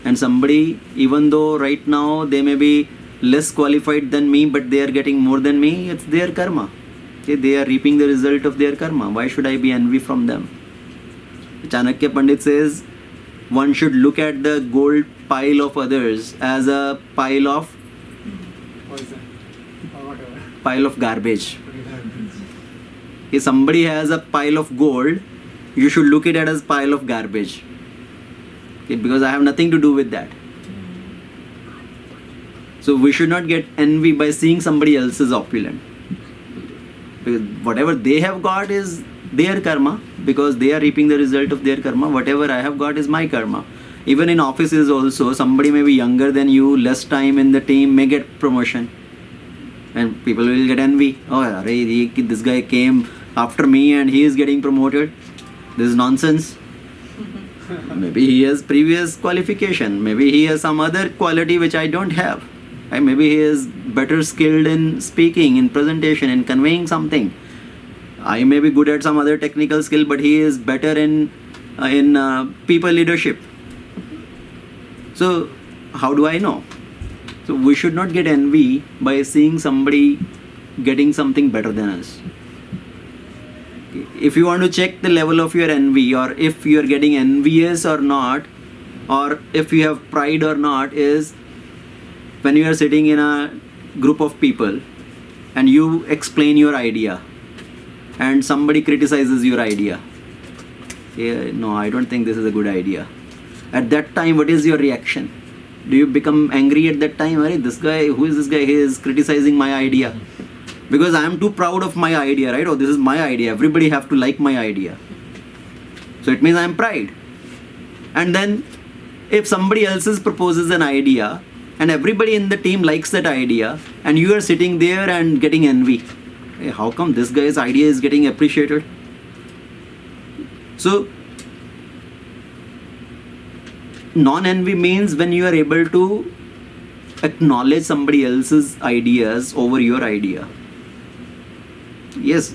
And somebody, even though right now they may be less qualified than me, but they are getting more than me, it's their karma. Okay, they are reaping the result of their karma. Why should I be envy from them? Chanakya Pandit says, one should look at the gold pile of others as a pile of Poison or whatever. pile of garbage. If somebody has a pile of gold, you should look at it as pile of garbage. Okay, because I have nothing to do with that. So we should not get envy by seeing somebody else's opulent. Because whatever they have got is their karma, because they are reaping the result of their karma. Whatever I have got is my karma. Even in offices also, somebody may be younger than you, less time in the team, may get promotion. And people will get envy. Oh, this guy came after me and he is getting promoted. This is nonsense. Maybe he has previous qualification. Maybe he has some other quality which I don't have. Maybe he is better skilled in speaking, in presentation, in conveying something. I may be good at some other technical skill, but he is better in people leadership. So how do I know? So we should not get envy by seeing somebody getting something better than us. If you want to check the level of your envy, or if you are getting envious or not, or if you have pride or not, is when you are sitting in a group of people and you explain your idea and somebody criticizes your idea. No, I don't think this is a good idea. At that time, what is your reaction? Do you become angry at that time? This guy, who is this guy? He is criticizing my idea. Because I am too proud of my idea, right? Oh, this is my idea. Everybody have to like my idea. So it means I am pride. And then if somebody else proposes an idea and everybody in the team likes that idea and you are sitting there and getting envy. Hey, how come this guy's idea is getting appreciated? So non-envy means when you are able to acknowledge somebody else's ideas over your idea. Yes,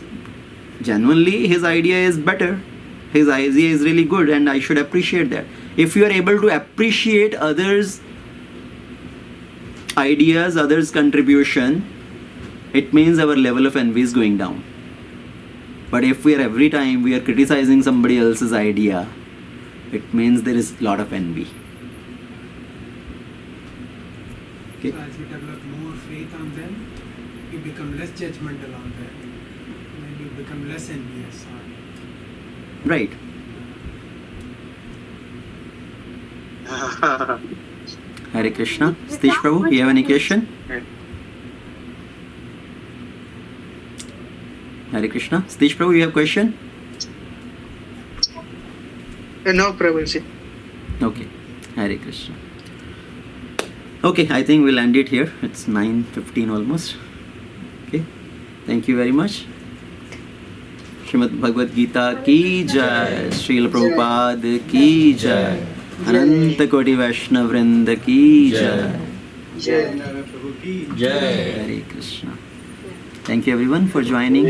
genuinely his idea is better. His idea is really good and I should appreciate that. If you are able to appreciate others' ideas, others' contribution, it means our level of envy is going down. But if we are every time we are criticizing somebody else's idea, it means there is a lot of envy. Okay. So as you develop more faith on them, you become less judgmental on them. And you become less envious. Right. Hare Krishna. Satish Prabhu, you have any question? Hare Krishna. Satish Prabhu, you have question? No, Prabhuji. Okay. Hare Krishna. Okay, I think we'll end it here. It's 9:15 almost. Okay. Thank you very much. Srimad Bhagavad Gita ki jai. Srila Prabhupada ki jai. अनंत कोटि वैष्णव वृंद की जय. Vrindanath Prabhu ki Jai. Hare Krishna. Thank you everyone for joining.